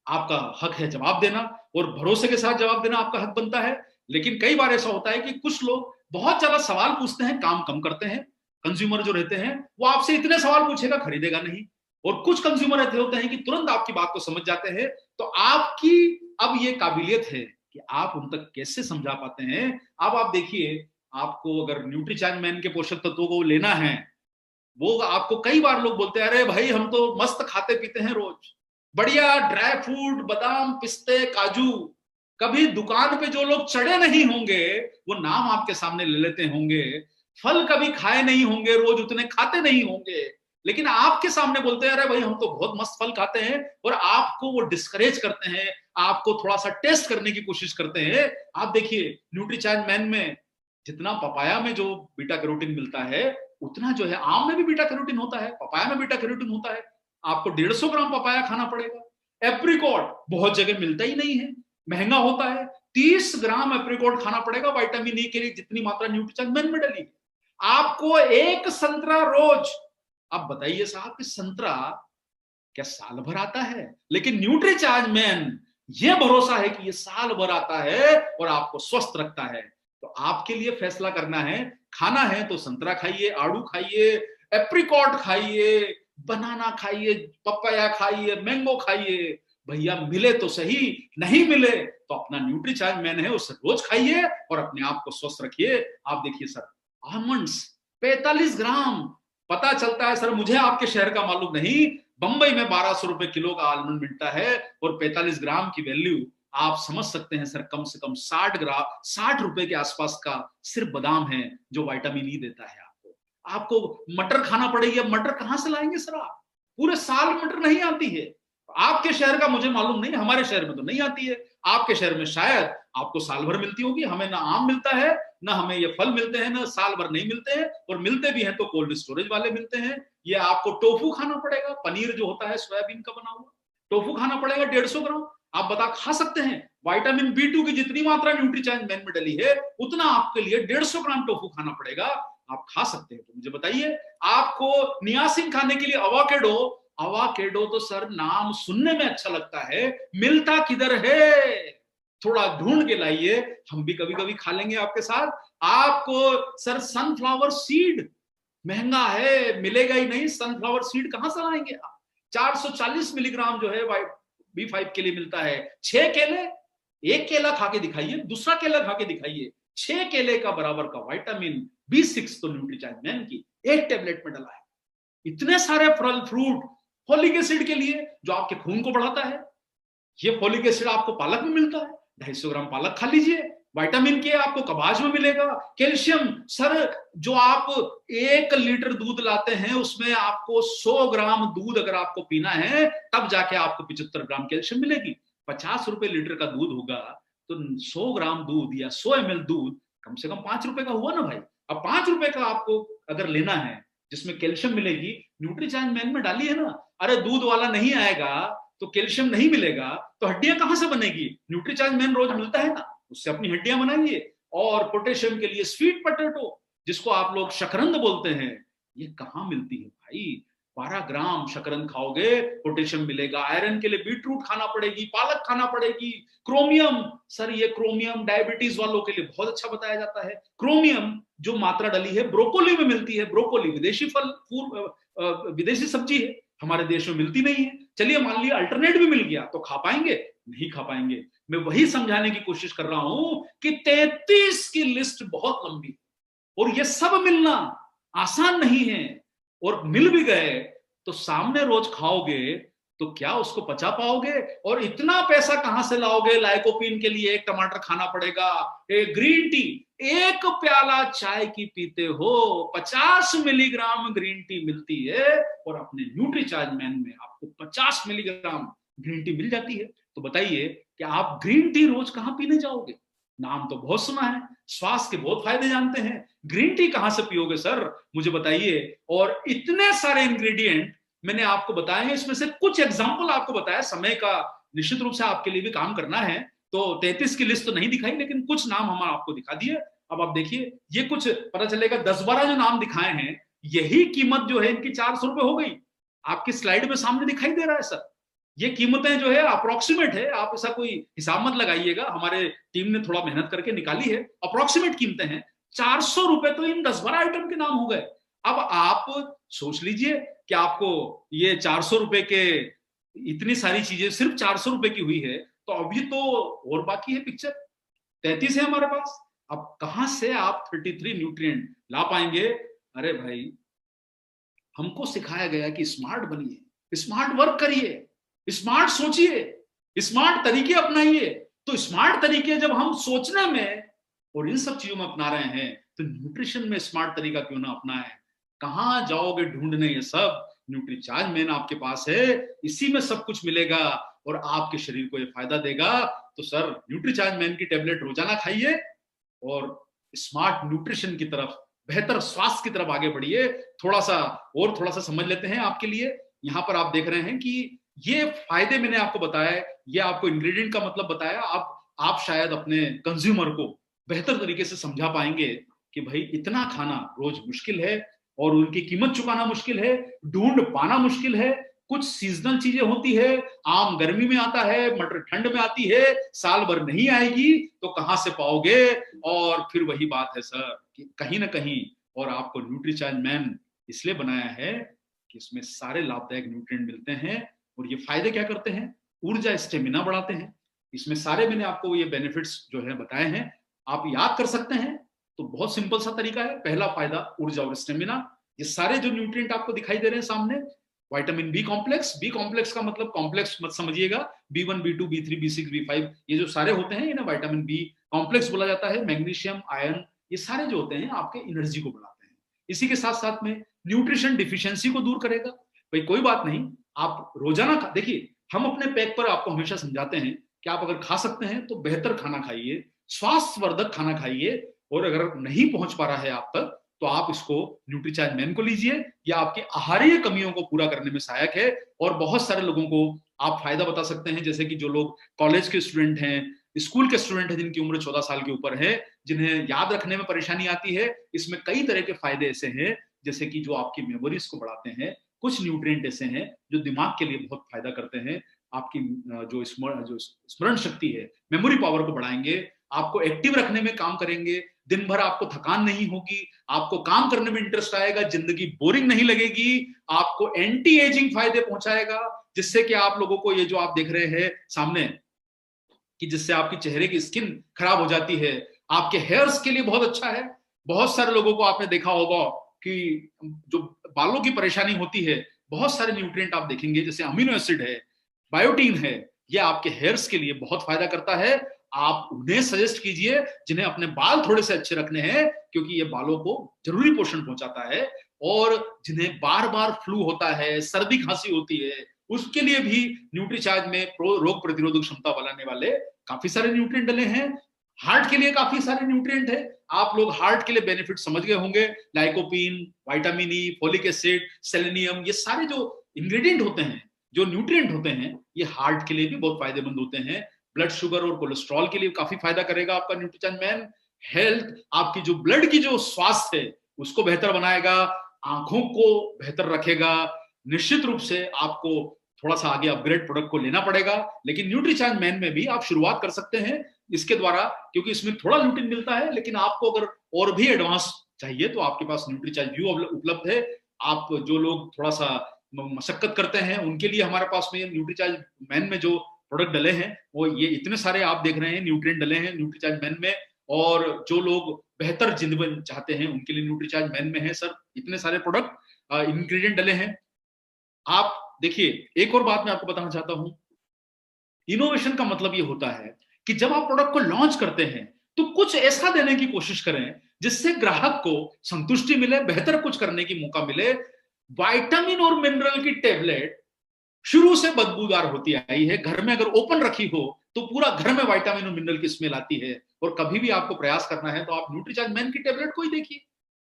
आपका हक है जवाब देना, और भरोसे के साथ जवाब देना आपका हक बनता है। लेकिन कई बार ऐसा होता है कि कुछ लोग बहुत ज्यादा सवाल पूछते हैं, काम कम करते हैं। कंज्यूमर जो रहते हैं वो आपसे इतने सवाल पूछेगा, खरीदेगा नहीं। और कुछ कंज्यूमर ऐसे होते हैं कि तुरंत आपकी बात को समझ जाते हैं। तो आपकी अब ये काबिलियत है कि आप उन तक कैसे समझा पाते हैं। अब आप देखिए, आपको अगर न्यूट्रीचार्ज मैन के पोषक तत्वों को लेना है, वो आपको कई बार लोग बोलते हैं अरे भाई हम तो मस्त खाते पीते हैं रोज, बढ़िया ड्राई फ्रूट, बादाम, पिस्ते, काजू। कभी दुकान पे जो लोग चढ़े नहीं होंगे वो नाम आपके सामने ले लेते होंगे। फल कभी खाए नहीं होंगे, रोज उतने खाते नहीं होंगे, लेकिन आपके सामने बोलते हैं अरे भाई हम तो बहुत मस्त फल खाते हैं। और आपको वो डिस्करेज करते हैं, आपको थोड़ा सा टेस्ट करने की कोशिश करते हैं। आप देखिए, न्यूट्रीचार्ज मैन में जितना पपाया में जो बीटा कैरोटीन मिलता है उतना जो है आम में भी बीटा कैरोटीन होता है, पपाया में बीटा कैरोटीन होता है। आपको 150 ग्राम पपाया खाना पड़ेगा। एप्रिकॉट बहुत जगह मिलता ही नहीं है, महंगा होता है। 30 ग्राम एप्रिकॉट खाना पड़ेगा विटामिन ई के लिए, जितनी मात्रा न्यूट्रीचार्ज मैन में डली है। आपको एक संतरा रोज। अब बताइए साहब कि संतरा क्या साल भर आता है? लेकिन न्यूट्रीचार्ज मैन ये भरोसा है कि ये साल भर आता है और आपको स्वस्थ रखता है। तो आपके लिए फैसला करना है, खाना है तो संतरा खाइए, आड़ू खाइए, एप्रिकॉट खाइए, बनाना खाइए, पपाया खाइए, मैंगो खाइए। भैया मिले तो सही, नहीं मिले तो अपना न्यूट्रीचार्ज मैन है उसे रोज खाइए और अपने आप को स्वस्थ रखिए। आप देखिए सर, आलमंड्स 45 ग्राम। पता चलता है सर, मुझे आपके शहर का मालूम नहीं, बंबई में 1200 रुपए किलो का आलमंड मिलता है और 45 ग्राम की वैल्यू आप समझ सकते हैं सर, कम से कम 60 रुपए के आसपास का सिर्फ बादाम है जो विटामिन ई देता है आपको। आपको मटर खाना पड़ेगी। अब मटर कहां से लाएंगे सर आप? पूरे साल मटर नहीं आती है। आपके शहर का मुझे मालूम नहीं, हमारे शहर में तो नहीं आती है। आपके शहर में शायद आपको साल भर मिलती होगी। हमें ना आम मिलता है, ना हमें ये फल मिलते हैं, ना साल भर नहीं मिलते हैं, और मिलते भी हैं तो कोल्ड स्टोरेज वाले मिलते हैं। ये आपको टोफू खाना पड़ेगा, पनीर जो होता है सोयाबीन का बना हुआ, टोफू खाना पड़ेगा 150 ग्राम। आप बता खा सकते हैं? विटामिन B2 की जितनी मात्रा न्यूट्रीचार्ज मैन में डली है उतना आपके लिए 150 ग्राम टोफू खाना पड़ेगा। आप खा सकते हैं? तो मुझे बताइए। आपको नियासिन खाने के लिए अवाकेडो, अवाकेडो तो सर नाम सुनने में अच्छा लगता है, मिलता किधर है? थोड़ा ढूंढ के लाइए, हम भी कभी कभी खा लेंगे आपके साथ। आपको सर सनफ्लावर सीड महंगा है, मिलेगा ही नहीं। सनफ्लावर सीड कहां से लाएंगे आप? 440 मिलीग्राम जो है B5 के लिए मिलता है। 6 केले, एक केला खा के दिखाइए, दूसरा केला खा के दिखाइए, 6 केले का बराबर का विटामिन B6 तो न्यूट्रीचार्ज मैन की एक टेबलेट में डला है। इतने सारे फल फ्रूट फोलिक एसिड के लिए जो आपके खून को बढ़ाता है। ये फोलिक एसिड आपको पालक में मिलता है, 250 ग्राम पालक खा लीजिए। विटामिन के आपको कबाज में मिलेगा। कैल्शियम सर, जो आप 1 लीटर दूध लाते हैं उसमें आपको 100 ग्राम दूध अगर आपको पीना है तब जाके आपको 75 ग्राम कैल्शियम मिलेगी। 50 रुपए लीटर का दूध होगा तो 100 ग्राम दूध या 100 ml दूध कम से कम 5 रुपए का हुआ ना भाई। अब 5 रुपए का आपको अगर लेना है जिसमें कैल्शियम मिलेगी, न्यूट्रीचार्ज मैन में डाली है ना। अरे दूध वाला नहीं आएगा तो कैल्शियम नहीं मिलेगा तो हड्डियां कहां से बनेगी? न्यूट्रीचार्ज मैन रोज मिलता है ना, उससे अपनी हड्डियां बनाइए। और पोटेशियम के लिए स्वीट पोटैटो, जिसको आप लोग शकरंद बोलते हैं, ये कहां मिलती है भाई? 12 ग्राम शकरकंद खाओगे पोटेशियम मिलेगा। आयरन के लिए बीटरूट खाना पड़ेगी, पालक खाना पड़ेगी। क्रोमियम, सर ये क्रोमियम डायबिटीज वालों के लिए बहुत अच्छा बताया जाता है। क्रोमियम जो मात्रा डली है ब्रोकोली में मिलती है। ब्रोकोली विदेशी फल, विदेशी सब्जी है, हमारे देश में मिलती नहीं है। चलिए मान लिया अल्टरनेट भी मिल गया तो खा पाएंगे? नहीं खा पाएंगे। मैं वही समझाने की कोशिश कर रहा हूं कि 33 की लिस्ट बहुत लंबी और ये सब मिलना आसान नहीं है। और मिल भी गए तो सामने रोज खाओगे तो क्या उसको पचा पाओगे? और इतना पैसा कहां से लाओगे? लाइकोपीन के लिए एक टमाटर खाना पड़ेगा, एक ग्रीन टी, एक प्याला चाय की पीते हो 50 मिलीग्राम ग्रीन टी मिलती है और अपने न्यूट्रीचार्ज मैन में आपको 50 मिलीग्राम ग्रीन टी मिल जाती है। तो बताइए कि आप ग्रीन टी रोज कहां पीने जाओगे? नाम तो बहुत सुना है, स्वास्थ्य के बहुत फायदे जानते हैं, ग्रीन टी कहां से पियोगे सर? मुझे बताइए। और इतने सारे इंग्रेडिएंट मैंने आपको बताए हैं, इसमें से कुछ एग्जांपल आपको बताया। समय का निश्चित रूप से आपके लिए भी काम करना है तो 33 की लिस्ट तो नहीं दिखाई, लेकिन कुछ नाम हम आपको दिखा दिए। अब आप देखिए, ये कुछ पता चलेगा 10-12 जो नाम दिखाए हैं, यही कीमत जो है इनकी 400 रुपए हो गई। आपकी स्लाइड में सामने दिखाई दे रहा है सर। ये कीमतें जो है अप्रोक्सीमेट है, आप ऐसा कोई हिसाब मत लगाइएगा, हमारे टीम ने थोड़ा मेहनत करके निकाली है। अप्रोक्सीमेट कीमतें हैं। 400 रुपए तो इन 10-12 आइटम के नाम हो गए। अब आप सोच लीजिए कि आपको ये 400 रुपए के इतनी सारी चीजें सिर्फ 400 रुपए की हुई है, तो अभी तो और बाकी है पिक्चर। 33 है हमारे पास। अब कहां से आप 33 न्यूट्रिएंट ला पाएंगे? अरे भाई, हमको सिखाया गया कि स्मार्ट बनिए, स्मार्ट वर्क करिए, स्मार्ट सोचिए, स्मार्ट तरीके अपनाइए। तो स्मार्ट तरीके जब हम सोचने में और इन सब चीजों में अपना रहे हैं तो न्यूट्रिशन में स्मार्ट तरीका क्यों ना अपनाएं? कहां जाओगे ढूंढने ये सब? न्यूट्रीचार्ज मैन आपके पास है, इसी में सब कुछ मिलेगा और आपके शरीर को ये फायदा देगा। तो सर न्यूट्रीचार्ज मैन की टेबलेट रोजाना खाइए और स्मार्ट न्यूट्रिशन की तरफ, बेहतर स्वास्थ्य की तरफ आगे बढ़िए। थोड़ा सा समझ लेते हैं आपके लिए। यहाँ पर आप देख रहे हैं कि ये फायदे मैंने आपको बताया, ये आपको इंग्रेडिएंट का मतलब बताया। आप शायद अपने कंज्यूमर को बेहतर तरीके से समझा पाएंगे कि भाई इतना खाना रोज मुश्किल है और उनकी कीमत चुकाना मुश्किल है, ढूंढ पाना मुश्किल है। कुछ सीजनल चीजें होती है, आम गर्मी में आता है, मटर ठंड में आती है, साल भर नहीं आएगी तो कहां से पाओगे? और फिर वही बात है सर कि कहीं ना कहीं, और आपको न्यूट्रीचार्ज मैन इसलिए बनाया है कि इसमें सारे लाभदायक न्यूट्रिएंट मिलते हैं। और ये फायदे क्या करते हैं? ऊर्जा, स्टेमिना बढ़ाते हैं। इसमें सारे मैंने आपको ये बेनिफिट्स जो है बताए हैं, आप याद कर सकते हैं। तो बहुत सिंपल सा तरीका है। पहला फायदा ऊर्जा और स्टेमिना। ये सारे जो न्यूट्रिएंट आपको दिखाई दे रहे हैं सामने, vitamin B complex, B complex का मतलब कॉम्प्लेक्स मत समझिएगा, B1 B2 B3 B6 B5 ये जो सारे होते हैं इन्हें विटामिन बी कॉम्प्लेक्स बोला जाता है। मैग्नीशियम, आयरन, ये सारे जो होते हैं आपके एनर्जी को बढ़ाते हैं। इसी के साथ साथ में न्यूट्रिशन डिफिशियंसी को दूर करेगा। भाई कोई बात नहीं, आप रोजाना देखिए, हम अपने पैक पर आपको हमेशा समझाते हैं कि आप अगर खा सकते हैं तो बेहतर खाना खाइए, स्वास्थ्यवर्धक खाना खाइए। और अगर नहीं पहुंच पा रहा है आप तक तो आप इसको न्यूट्रीचार्ज मैन को लीजिए, ये आपके आहारीय कमियों को पूरा करने में सहायक है। और बहुत सारे लोगों को आप फायदा बता सकते हैं, जैसे कि जो लोग कॉलेज के स्टूडेंट हैं, स्कूल के स्टूडेंट हैं, जिनकी उम्र 14 साल के ऊपर है, जिन्हें याद रखने में परेशानी आती है। इसमें कई तरह के फायदे ऐसे हैं जैसे कि जो आपकी मेमोरीज को बढ़ाते हैं। कुछ न्यूट्रिएंट ऐसे हैं जो दिमाग के लिए बहुत फायदा करते हैं। आपकी जो स्मरण शक्ति है, मेमोरी पावर को बढ़ाएंगे, आपको एक्टिव रखने में काम करेंगे। दिन भर आपको थकान नहीं होगी, आपको काम करने में इंटरेस्ट आएगा, जिंदगी बोरिंग नहीं लगेगी। आपको एंटी एजिंग फायदे पहुंचाएगा, जिससे कि आप लोगों को ये जो आप देख रहे हैं सामने कि जिससे आपकी चेहरे की स्किन खराब हो जाती है, आपके हेयर्स के लिए बहुत अच्छा है। बहुत सारे लोगों को आपने देखा होगा कि जो बालों की परेशानी होती है, बहुत सारे न्यूट्रिएंट आप देखेंगे जैसे अमीनो एसिड है, बायोटीन है, ये आपके हेयर्स के लिए बहुत फायदा करता है। आप उन्हें सजेस्ट कीजिए जिन्हें अपने बाल थोड़े से अच्छे रखने हैं, क्योंकि ये बालों को जरूरी पोषण पहुंचाता है। और जिन्हें बार बार फ्लू होता है, सर्दी खांसी होती है, उसके लिए भी न्यूट्रीचार्ज में रोग प्रतिरोधक क्षमता बढ़ाने वाले काफी सारे न्यूट्रिएंट डले हैं। हार्ट के लिए काफी सारे न्यूट्रिएंट है। आप लोग हार्ट के लिए बेनिफिट समझ गए होंगे, lycopene, vitamin E, folic acid, selenium, ये सारे जो इंग्रेडिएंट होते हैं, जो न्यूट्रिएंट होते हैं, ये हार्ट के लिए भी बहुत फायदेमंद होते हैं। ब्लड शुगर और कोलेस्ट्रॉल के लिए काफी फायदा करेगा आपका न्यूट्रीचार्ज मैन। हेल्थ, आपकी जो ब्लड की जो स्वास्थ्य है उसको बेहतर बनाएगा, आंखों को बेहतर रखेगा, निश्चित रूप से आपको थोड़ा सा आगे अपग्रेड प्रोडक्ट को लेना पड़ेगा, लेकिन न्यूट्रीचार्ज मैन में भी आप शुरुआत कर सकते हैं इसके द्वारा, क्योंकि इसमें थोड़ा लुटिन मिलता है। लेकिन आपको अगर और भी एडवांस चाहिए तो आपके पास न्यूट्रीचार्ज व्यू उपलब्ध है। आप जो लोग थोड़ा सा मशक्कत करते हैं उनके लिए हमारे पास में न्यूट्रीचार्ज मैन में जो प्रोडक्ट डले हैं वो ये इतने सारे आप देख रहे हैं न्यूट्रिएंट डले हैं न्यूट्रीचार्ज मैन में, और जो लोग बेहतर जिंदगी चाहते हैं उनके लिए न्यूट्रीचार्ज मैन में है सर इतने सारे प्रोडक्ट इंग्रेडिएंट डले हैं। आप देखिए, एक और बात मैं आपको बताना चाहता हूं, इनोवेशन का मतलब ये होता है कि जब आप प्रोडक्ट को लॉन्च करते हैं तो कुछ ऐसा देने की कोशिश करें जिससे ग्राहक को संतुष्टि मिले, बेहतर कुछ करने की मौका मिले। विटामिन और मिनरल की टेबलेट शुरू से बदबूदार होती आई है, घर में अगर ओपन रखी हो तो पूरा घर में विटामिन और मिनरल की स्मेल आती है। और कभी भी आपको प्रयास करना है तो आप न्यूट्रीचार्ज मैन की टेबलेट को ही देखिए,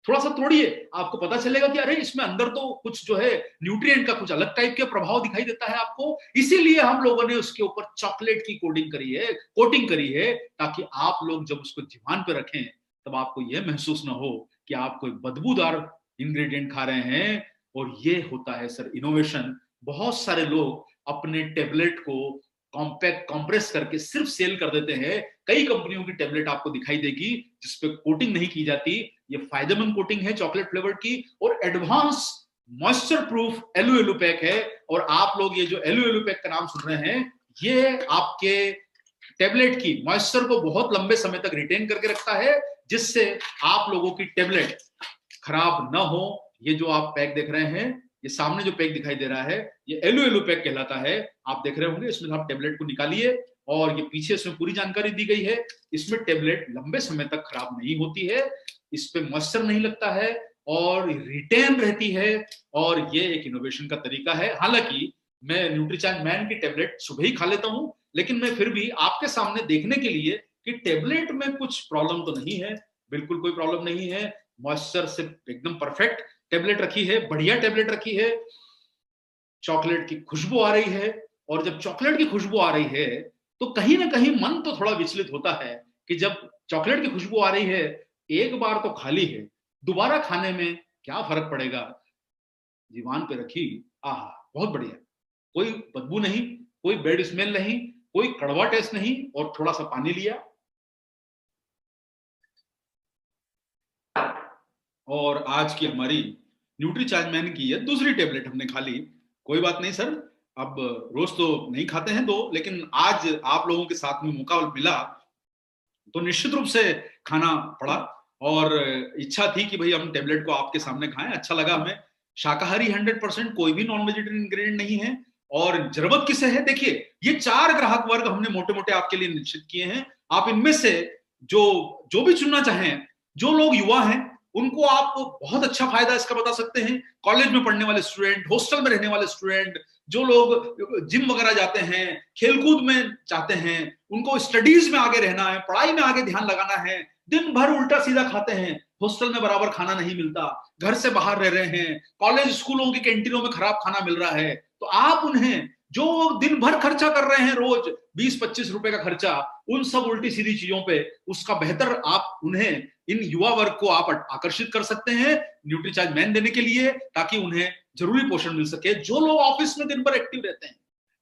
थोड़ा सा तोड़िए, आपको पता चलेगा कि अरे इसमें अंदर तो कुछ जो है न्यूट्रिएंट का कुछ अलग टाइप के प्रभाव दिखाई देता है आपको। इसीलिए हम लोगों ने उसके ऊपर चॉकलेट की कोटिंग करी है ताकि आप लोग जब उसको जीवन पे रखें तब आपको यह महसूस ना हो कि आप कोई बदबूदार इंग्रेडिएंट खा रहे हैं। और ये होता है सर इनोवेशन। बहुत सारे लोग अपने टेबलेट को कॉम्पैक्ट कंप्रेस करके सिर्फ सेल कर देते हैं। कई कंपनियों की टेबलेट आपको दिखाई देगी जिसपे कोटिंग नहीं की जाती। ये फायदेमंद कोटिंग है चॉकलेट फ्लेवर की और एडवांस मॉइस्चर प्रूफ एलू पैक है। और आप लोग ये जो एलू पैक का नाम सुन रहे हैं ये आपके टेबलेट की मॉइस्चर को बहुत लंबे समय तक रिटेन करके रखता है, जिससे आप लोगों की टेबलेट खराब ना हो। ये जो आप पैक देख रहे हैं, ये सामने जो पैक दिखाई दे रहा है ये एलू पैक कहलाता है। आप देख रहे होंगे इसमें आप टेबलेट को निकालिए और ये पीछे इसमें पूरी जानकारी दी गई है। इसमें टेबलेट लंबे समय तक खराब नहीं होती है, इस पे मॉइस्चर नहीं लगता है और रिटेन रहती है। और ये एक इनोवेशन का तरीका है। हालांकि मैं न्यूट्रीचार्ज मैन की टेबलेट सुबह ही खा लेता हूं, लेकिन मैं फिर भी आपके सामने देखने के लिए कि टेबलेट में कुछ प्रॉब्लम तो नहीं है, बिल्कुल कोई प्रॉब्लम नहीं है। मॉइस्चर से एकदम परफेक्ट टेबलेट रखी है, बढ़िया टेबलेट रखी है, चॉकलेट की खुशबू आ रही है। और जब चॉकलेट की खुशबू आ रही है तो कहीं ना कहीं मन तो थोड़ा विचलित होता है कि जब चॉकलेट की खुशबू आ रही है, एक बार तो खाली है, दोबारा खाने में क्या फर्क पड़ेगा, जीवान पे रखी, आह बहुत बढ़िया, कोई बदबू नहीं, कोई बैड स्मेल नहीं, कोई कड़वा टेस्ट नहीं। और थोड़ा सा पानी लिया और आज की हमारी न्यूट्रीचार्ज मैन की है दूसरी टेबलेट हमने खा ली। कोई बात नहीं सर, अब रोज तो नहीं खाते हैं दो, लेकिन आज आप लोगों के साथ में मौका मिला तो निश्चित रूप से खाना पड़ा। और इच्छा थी कि भाई हम टेबलेट को आपके सामने खाएं, अच्छा लगा हमें। शाकाहारी 100%, कोई भी नॉन वेजिटेरियन इंग्रेडिएंट नहीं है। और जरूरत किसे है, देखिए ये 4 ग्राहक वर्ग हमने मोटे मोटे आपके लिए निश्चित किए हैं। आप इनमें से जो जो भी चुनना चाहें, जो लोग युवा हैं उनको आप बहुत अच्छा फायदा इसका बता सकते हैं। कॉलेज में पढ़ने वाले स्टूडेंट, हॉस्टल में रहने वाले स्टूडेंट, जो लोग जिम वगैरह जाते हैं, खेलकूद में चाहते हैं, उनको स्टडीज में आगे रहना है, पढ़ाई में आगे ध्यान लगाना है, दिन भर उल्टा सीधा खाते हैं, हॉस्टल में बराबर खाना नहीं मिलता, घर से बाहर रह रहे हैं, कॉलेज स्कूलों की कैंटीनों में खराब खाना मिल रहा है, तो आप उन्हें जो दिन भर खर्चा कर रहे हैं रोज 20-25 रुपए का खर्चा उन सब उल्टी सीधी चीजों पे, उसका बेहतर आप उन्हें इन युवा वर्ग को आप आकर्षित कर सकते हैं न्यूट्रीचार्ज मैन देने के लिए, ताकि उन्हें जरूरी पोषण मिल सके। जो लोग ऑफिस में दिन भर एक्टिव रहते हैं,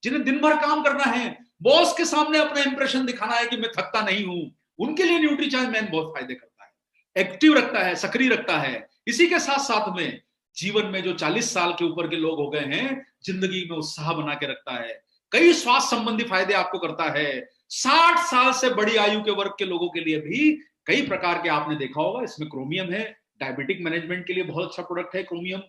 जिन्हें दिन भर काम करना है, बॉस के सामने अपना इंप्रेशन दिखाना है कि मैं थकता नहीं हूं, उनके लिए न्यूट्रीचार्ज मैन बहुत फायदे करता है, एक्टिव रखता है, सक्रिय रखता है। इसी के साथ साथ में जीवन में जो 40 साल के ऊपर के लोग हो गए हैं, जिंदगी में उत्साह बना के रखता है, कई स्वास्थ्य संबंधी फायदे आपको करता है। 60 साल से बड़ी आयु के वर्ग के लोगों के लिए भी कई प्रकार के आपने देखा होगा, इसमें क्रोमियम है, डायबिटिक मैनेजमेंट के लिए बहुत अच्छा प्रोडक्ट है क्रोमियम,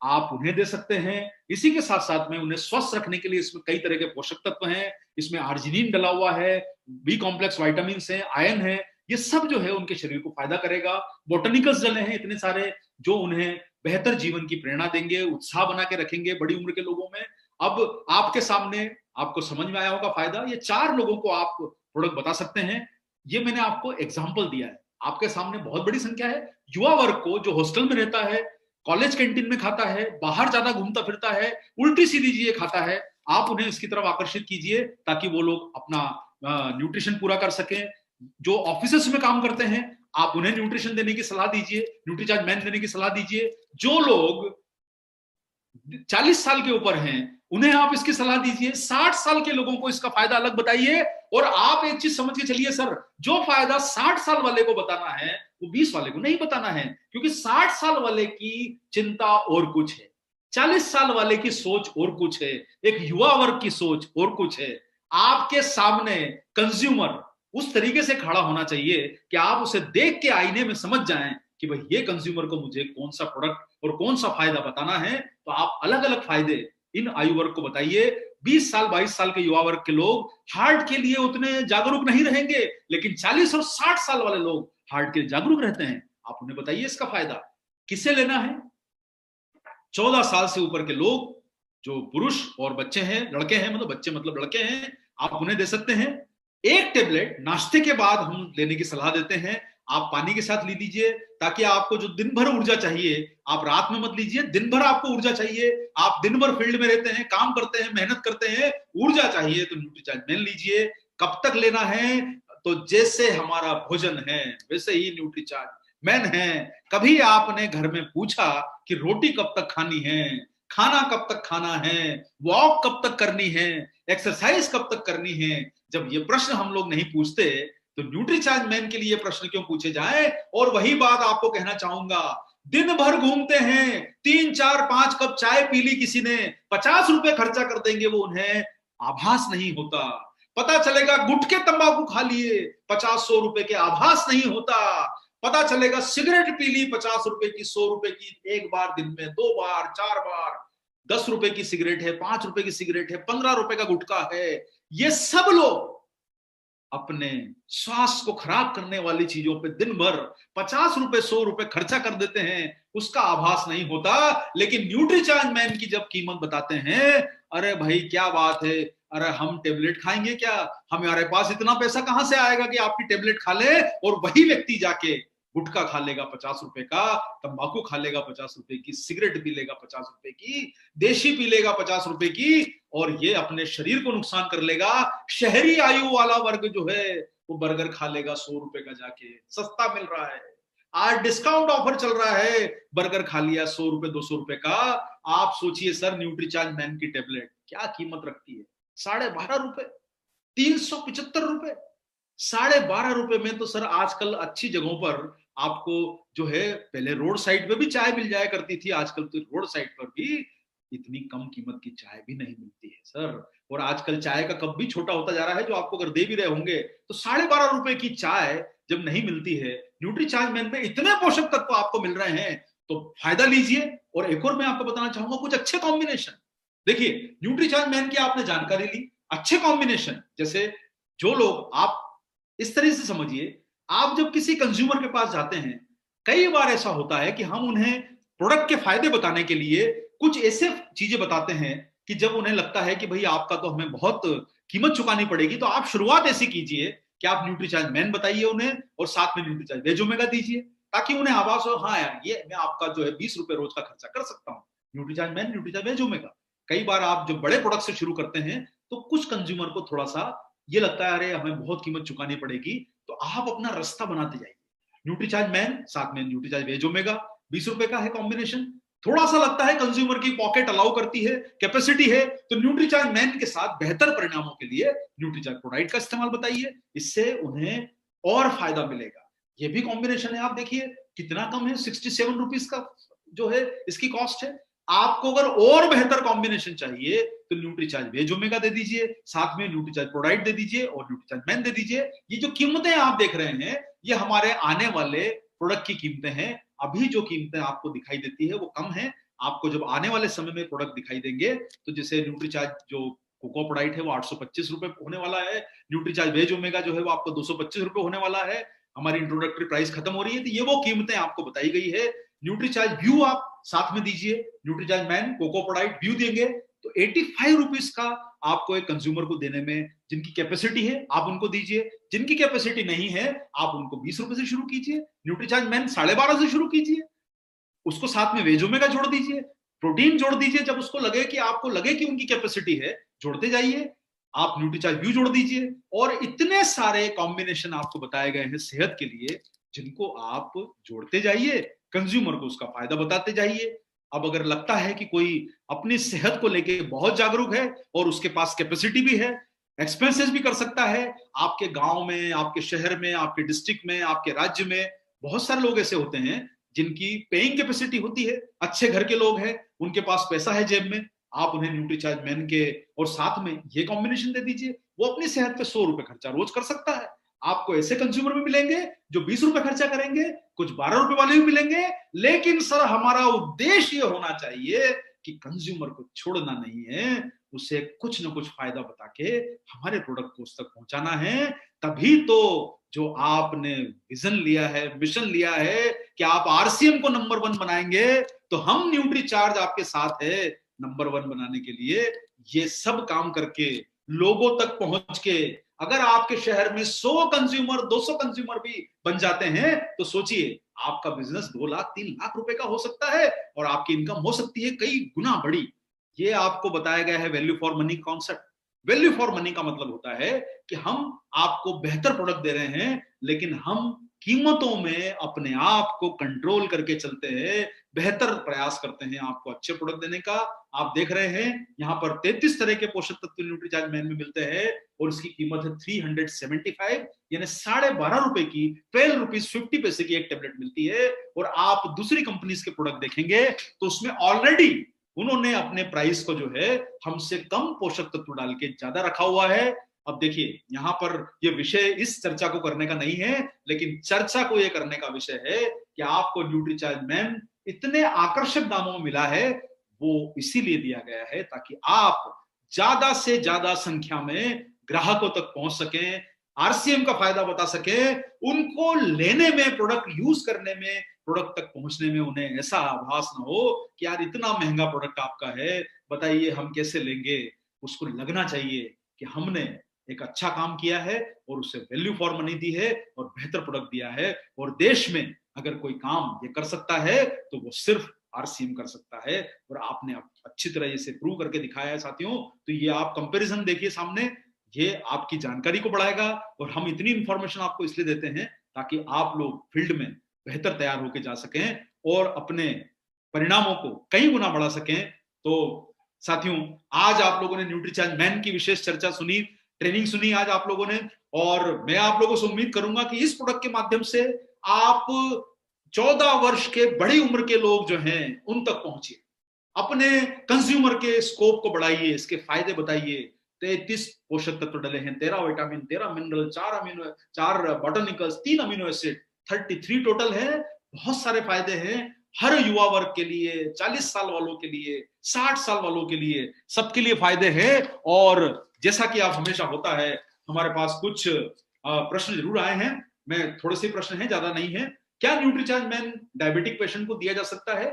आप उन्हें दे सकते हैं। इसी के साथ साथ में उन्हें स्वस्थ रखने के लिए इसमें कई तरह के पोषक तत्व हैं, इसमें आर्जिनिन डला हुआ है, बी कॉम्प्लेक्स विटामिन है, आयरन है, ये सब जो है उनके शरीर को फायदा करेगा। बोटनिकल्स डले हैं इतने सारे जो उन्हें बेहतर जीवन की प्रेरणा देंगे, उत्साह बना के रखेंगे बड़ी उम्र के लोगों में। अब आपके सामने आपको समझ में आया होगा फायदा, ये 4 लोगों को आप प्रोडक्ट बता सकते हैं। ये मैंने आपको एग्जाम्पल दिया है, आपके सामने बहुत बड़ी संख्या है युवा वर्ग को जो हॉस्टल में रहता है, कॉलेज कैंटीन में खाता है, बाहर ज्यादा घूमता फिरता है, उल्टी सीधी चीजें खाता है। आप उन्हें इसकी तरफ आकर्षित कीजिए ताकि वो लोग अपना न्यूट्रिशन पूरा कर सकें। जो ऑफिसेस में काम करते हैं आप उन्हें न्यूट्रिशन देने की सलाह दीजिए, न्यूट्रीचार्ज मैन देने की सलाह दीजिए। जो लोग 40 साल के ऊपर हैं उन्हें आप इसकी सलाह दीजिए, 60 साल के लोगों को इसका फायदा अलग बताइए। और आप एक चीज समझ के चलिए सर, जो फायदा 60 साल वाले को बताना है वो 20 वाले को नहीं बताना है, क्योंकि 60 साल वाले की चिंता और कुछ है, 40 साल वाले की सोच और कुछ है, एक युवा वर्ग की सोच और कुछ है। आपके सामने कंज्यूमर उस तरीके से खड़ा होना चाहिए कि आप उसे देख के आईने में समझ जाएं कि भाई ये कंज्यूमर को मुझे कौन सा प्रोडक्ट और कौन सा फायदा बताना है। तो आप अलग अलग फायदे इन आयु वर्ग को बताइए। 20 साल 22 साल के युवा वर्ग के लोग हार्ट के लिए उतने जागरूक नहीं रहेंगे, लेकिन 40 और 60 साल वाले लोग हार्ट के लिए जागरूक रहते हैं। आप उन्हें बताइए इसका फायदा किसे लेना है। 14 साल से ऊपर के लोग जो पुरुष और बच्चे हैं, लड़के हैं, मतलब बच्चे मतलब लड़के हैं, आप उन्हें दे सकते हैं। एक टेबलेट नाश्ते के बाद हम लेने की सलाह देते हैं। आप पानी के साथ ले लीजिए ताकि आपको जो दिन भर ऊर्जा चाहिए आप रात में मत लीजिए। दिन भर आपको ऊर्जा चाहिए, आप दिन भर फील्ड में रहते हैं, काम करते हैं, मेहनत करते हैं, ऊर्जा चाहिए तो न्यूट्रीचार्ज मेन लीजिए। कब तक लेना है? तो जैसे हमारा भोजन है वैसे ही न्यूट्रीचार्ज मैन है। कभी आपने घर में पूछा कि रोटी कब तक खानी है, खाना कब तक खाना है, वॉक कब तक करनी है, एक्सरसाइज कब तक करनी है? जब ये प्रश्न हम लोग नहीं पूछते तो न्यूट्रीचार्ज मैन के लिए प्रश्न क्यों पूछे जाए? और वही बात आपको कहना चाहूंगा, दिन भर घूमते हैं, 3 4 5 कप चाय पी ली किसी ने, 50 रुपए खर्चा कर देंगे, वो उन्हें आभास नहीं होता। पता चलेगा गुटखे तंबाकू खा लिए, 50 100 रुपए के आभास नहीं होता। पता चलेगा सिगरेट पी ली 50 रुपए की, 100 रुपए की, एक बार दिन में, 2 बार 4 बार, 10 रुपए की सिगरेट है, 5 रुपए की सिगरेट है, 15 रुपए का गुटखा है। ये सब लोग अपने स्वास्थ्य को खराब करने वाली चीजों पे दिन भर 50 रुपए 100 रुपए खर्चा कर देते हैं, उसका आभास नहीं होता। लेकिन न्यूट्रीचार्ज मैन की जब कीमत बताते हैं, अरे भाई क्या बात है, अरे हम टेबलेट खाएंगे क्या, हमारे पास इतना पैसा कहां से आएगा कि आपकी टेबलेट खा ले। और वही व्यक्ति जाके गुटखा खा लेगा 50 रुपए का, तंबाकू खा लेगा 50 रुपए की, सिगरेट पी लेगा 50 रुपए की, देशी पी लेगा 50 रुपए की, और ये अपने शरीर को नुकसान कर लेगा। शहरी आयु वाला वर्ग जो है वो बर्गर खा लेगा 100 रुपए का, जाके सस्ता मिल रहा है, आज डिस्काउंट ऑफर चल रहा है, बर्गर खा लिया 100 रुपए 200 रुपए का। आप सोचिए सर, न्यूट्रीचार्ज मैन की टेबलेट क्या कीमत रखती है? 12.5 रुपए, 375 रुपए। 12.5 रुपए में तो सर आजकल अच्छी जगहों पर आपको जो है, पहले रोड साइड पे भी चाय मिल जाया करती थी, आजकल तो रोड साइड पर भी इतनी कम कीमत की चाय भी नहीं मिलती है सर। और आजकल चाय का कप भी छोटा होता जा रहा है, जो आपको अगर दे भी रहे होंगे तो 12.5 रुपए की चाय जब नहीं मिलती है, न्यूट्रीचार्ज मैन में इतने पोषक तत्व आपको मिल रहे हैं, तो फायदा लीजिए। और एक और मैं आपको बताना चाहूंगा कुछ अच्छे कॉम्बिनेशन। देखिए, न्यूट्रीचार्ज मैन की आपने जानकारी ली, अच्छे कॉम्बिनेशन जैसे जो लोग, आप इस तरह से समझिए, आप जब किसी कंज्यूमर के पास जाते हैं, कई बार ऐसा होता है कि हम उन्हें प्रोडक्ट के फायदे बताने के लिए कुछ ऐसे चीजें बताते हैं कि जब उन्हें लगता है कि भाई आपका तो हमें बहुत कीमत चुकानी पड़ेगी, तो आप शुरुआत ऐसी कीजिए कि आप न्यूट्रीचार्ज मैन बताइए उन्हें और साथ में न्यूट्रीचार्ज वेज ओमेगा दीजिए, ताकि उन्हें आभास हो, हाँ यार ये मैं आपका जो है 20 रुपए रोज का खर्चा कर सकता हूँ, Nutricharge man, Nutricharge veg omega. कई बार आप जब बड़े प्रोडक्ट से शुरू करते हैं तो कुछ कंज्यूमर को थोड़ा सा ये लगता है अरे हमें बहुत कीमत चुकानी पड़ेगी, तो आप अपना रास्ता बनाते जाइए। न्यूट्रीचार्ज मैन साथ में न्यूट्रीचार्ज वेज ओमेगा, 20 रुपए का है कॉम्बिनेशन। थोड़ा सा लगता है कंज्यूमर की पॉकेट अलाउ करती है, कैपेसिटी है, तो न्यूट्रीचार्ज मैन के साथ बेहतर परिणामों के लिए न्यूट्रीचार्ज प्रोडाइट का इस्तेमाल बताइए, इससे उन्हें और फायदा मिलेगा। ये भी कॉम्बिनेशन है, आप देखिए कितना कम है, 67 रुपीज का जो है इसकी कॉस्ट है। आपको अगर और बेहतर कॉम्बिनेशन चाहिए तो न्यूट्रीचार्ज वेज ओमेगा दे दीजिए, साथ में न्यूट्रीचार्ज प्रोडाइट दे दीजिए और न्यूट्रीचार्ज मैन दे दीजिए। ये जो कीमतें आप देख रहे हैं ये हमारे आने वाले प्रोडक्ट की कीमतें हैं। अभी जो कीमतें आपको दिखाई देती है वो कम है, आपको जब आने वाले समय में प्रोडक्ट दिखाई देंगे तो जैसे न्यूट्रीचार्ज जो कोको प्रोडाइट है वो 825 रुपए होने वाला है, न्यूट्रीचार्ज वेज ओमेगा जो है वो आपको 225 रुपए होने वाला है। हमारी इंट्रोडक्टरी प्राइस खत्म हो रही है, तो ये वो कीमतें आपको बताई गई है। न्यूट्रीचार्ज व्यू आप साथ में दीजिए, न्यूट्रीचार्ज मैन, कोको प्रोडाइट, व्यू देंगे तो 85 रुपीज का आपको एक कंज्यूमर को देने में, जिनकी कैपेसिटी है आप उनको दीजिए, जिनकी कैपेसिटी नहीं है आप उनको 20 रुपए से शुरू कीजिए। न्यूट्रीचार्ज मैन 12.5 से शुरू कीजिए, उसको साथ में वेज ओमेगा जोड़ दीजिए, प्रोटीन जोड़ दीजिए, जब उसको लगे कि आपको लगे कि उनकी कैपेसिटी है जोड़ते जाइए। आप न्यूट्रीचार्ज व्यू जोड़ दीजिए, और इतने सारे कॉम्बिनेशन आपको बताए गए हैं सेहत के लिए, जिनको आप जोड़ते जाइए, कंज्यूमर को उसका फायदा बताते जाइए। अब अगर लगता है कि कोई अपनी सेहत को लेके बहुत जागरूक है और उसके पास कैपेसिटी भी है, एक्सपेंसेस भी कर सकता है, आपके गांव में, आपके शहर में, आपके डिस्ट्रिक्ट में, आपके राज्य में बहुत सारे लोग ऐसे होते हैं जिनकी पेइंग कैपेसिटी होती है, अच्छे घर के लोग हैं, उनके पास पैसा है जेब में, आप उन्हें न्यूट्रीचार्ज मैन के और साथ में ये कॉम्बिनेशन दे दीजिए, वो अपनी सेहत पे 100 रुपए खर्चा रोज कर सकता है। आपको ऐसे कंज्यूमर भी मिलेंगे जो 20 रुपए खर्चा करेंगे, कुछ 12 रुपए वाले भी मिलेंगे, लेकिन सर हमारा उद्देश्य ये होना चाहिए कि कंज्यूमर को छोड़ना नहीं है, उसे कुछ ना कुछ फायदा बता के हमारे प्रोडक्ट को उस तक पहुंचाना है। तभी तो जो आपने विजन लिया है, मिशन लिया है कि आप आरसीएम को नंबर 1 बनाएंगे, तो हम न्यूट्रीचार्ज आपके साथ है नंबर 1 बनाने के लिए। ये सब काम करके लोगों तक पहुंच के अगर आपके शहर में 100 कंज्यूमर, 200 कंज्यूमर भी बन जाते हैं, तो सोचिए आपका बिजनेस 2 लाख 3 लाख रुपए का हो सकता है और आपकी इनकम हो सकती है कई गुना बड़ी। ये आपको बताया गया है value for money concept. Value for money का मतलब होता है कि हम आपको बेहतर प्रोडक्ट दे रहे हैं, लेकिन हम कीमतों में अपने आप को कंट्रोल करके चलते हैं, बेहतर प्रयास करते हैं आपको अच्छे प्रोडक्ट देने का। आप देख रहे हैं यहाँ पर 33 तरह के पोषक तत्व न्यूट्रीचार्ज मैन में मिलते हैं और इसकी कीमत है 375, यानी 12.5 रुपए की, 12 रुपीज 50 पैसे की एक टेबलेट मिलती है। और आप दूसरी कंपनीज के प्रोडक्ट देखेंगे तो उसमें ऑलरेडी उन्होंने अपने प्राइस को जो है हमसे कम पोषक तत्व डाल के ज्यादा रखा हुआ है। अब देखिए यहाँ पर ये विषय इस चर्चा को करने का नहीं है, लेकिन चर्चा को ये करने का विषय है कि आपको न्यूट्रीचार्ज मैन इतने आकर्षक दामों में मिला है, वो इसीलिए दिया गया है ताकि आप ज्यादा से ज्यादा संख्या में ग्राहकों तक पहुंच सकें, आरसीएम का फायदा बता सकें, उनको लेने में, प्रोडक्ट यूज करने में, प्रोडक्ट तक पहुंचने में उन्हें ऐसा आभास ना हो कि यार इतना महंगा प्रोडक्ट आपका है, बताइए हम कैसे लेंगे। उसको लगना चाहिए कि हमने एक अच्छा काम किया है और उसे वैल्यू फॉर मनी दी है और बेहतर प्रोडक्ट दिया है। और देश में अगर कोई काम ये कर सकता है तो वो सिर्फ आरसीएम कर सकता है, और आपने अच्छी तरह इसे प्रूव करके दिखाया है साथियों। तो ये आप कंपैरिजन देखिए सामने, ये आपकी जानकारी को बढ़ाएगा। और हम इतनी इंफॉर्मेशन आपको इसलिए देते हैं ताकि आप लोग फील्ड में बेहतर तैयार होकर जा सकें और अपने परिणामों को कई गुना बढ़ा सकें। तो साथियों, आज आप लोगों ने न्यूट्रीचार्ज मैन की विशेष चर्चा सुनी, ट्रेनिंग सुनी आज आप लोगों ने, और मैं आप लोगों से उम्मीद करूंगा कि इस प्रोडक्ट के माध्यम से आप 14 वर्ष के बड़ी उम्र के लोग जो हैं उन तक पहुंचिए, अपने कंज्यूमर के स्कोप को बढ़ाइए, इसके फायदे बताइए। 33 पोषक तत्व डले हैं, 13 vitamin, 13 mineral, 4 बॉटनिकल्स, 3 amino acid, 33 total है। बहुत सारे फायदे हैं हर युवा वर्ग के लिए, 40 साल वालों के लिए, 60 साल वालों के लिए, सबके लिए फायदे हैं। और जैसा कि आप हमेशा होता है, हमारे पास कुछ प्रश्न जरूर आए हैं, मैं थोड़े से प्रश्न हैं, ज्यादा नहीं है। क्या न्यूट्रीचार्ज मैन डायबिटिक पेशेंट को दिया जा सकता है?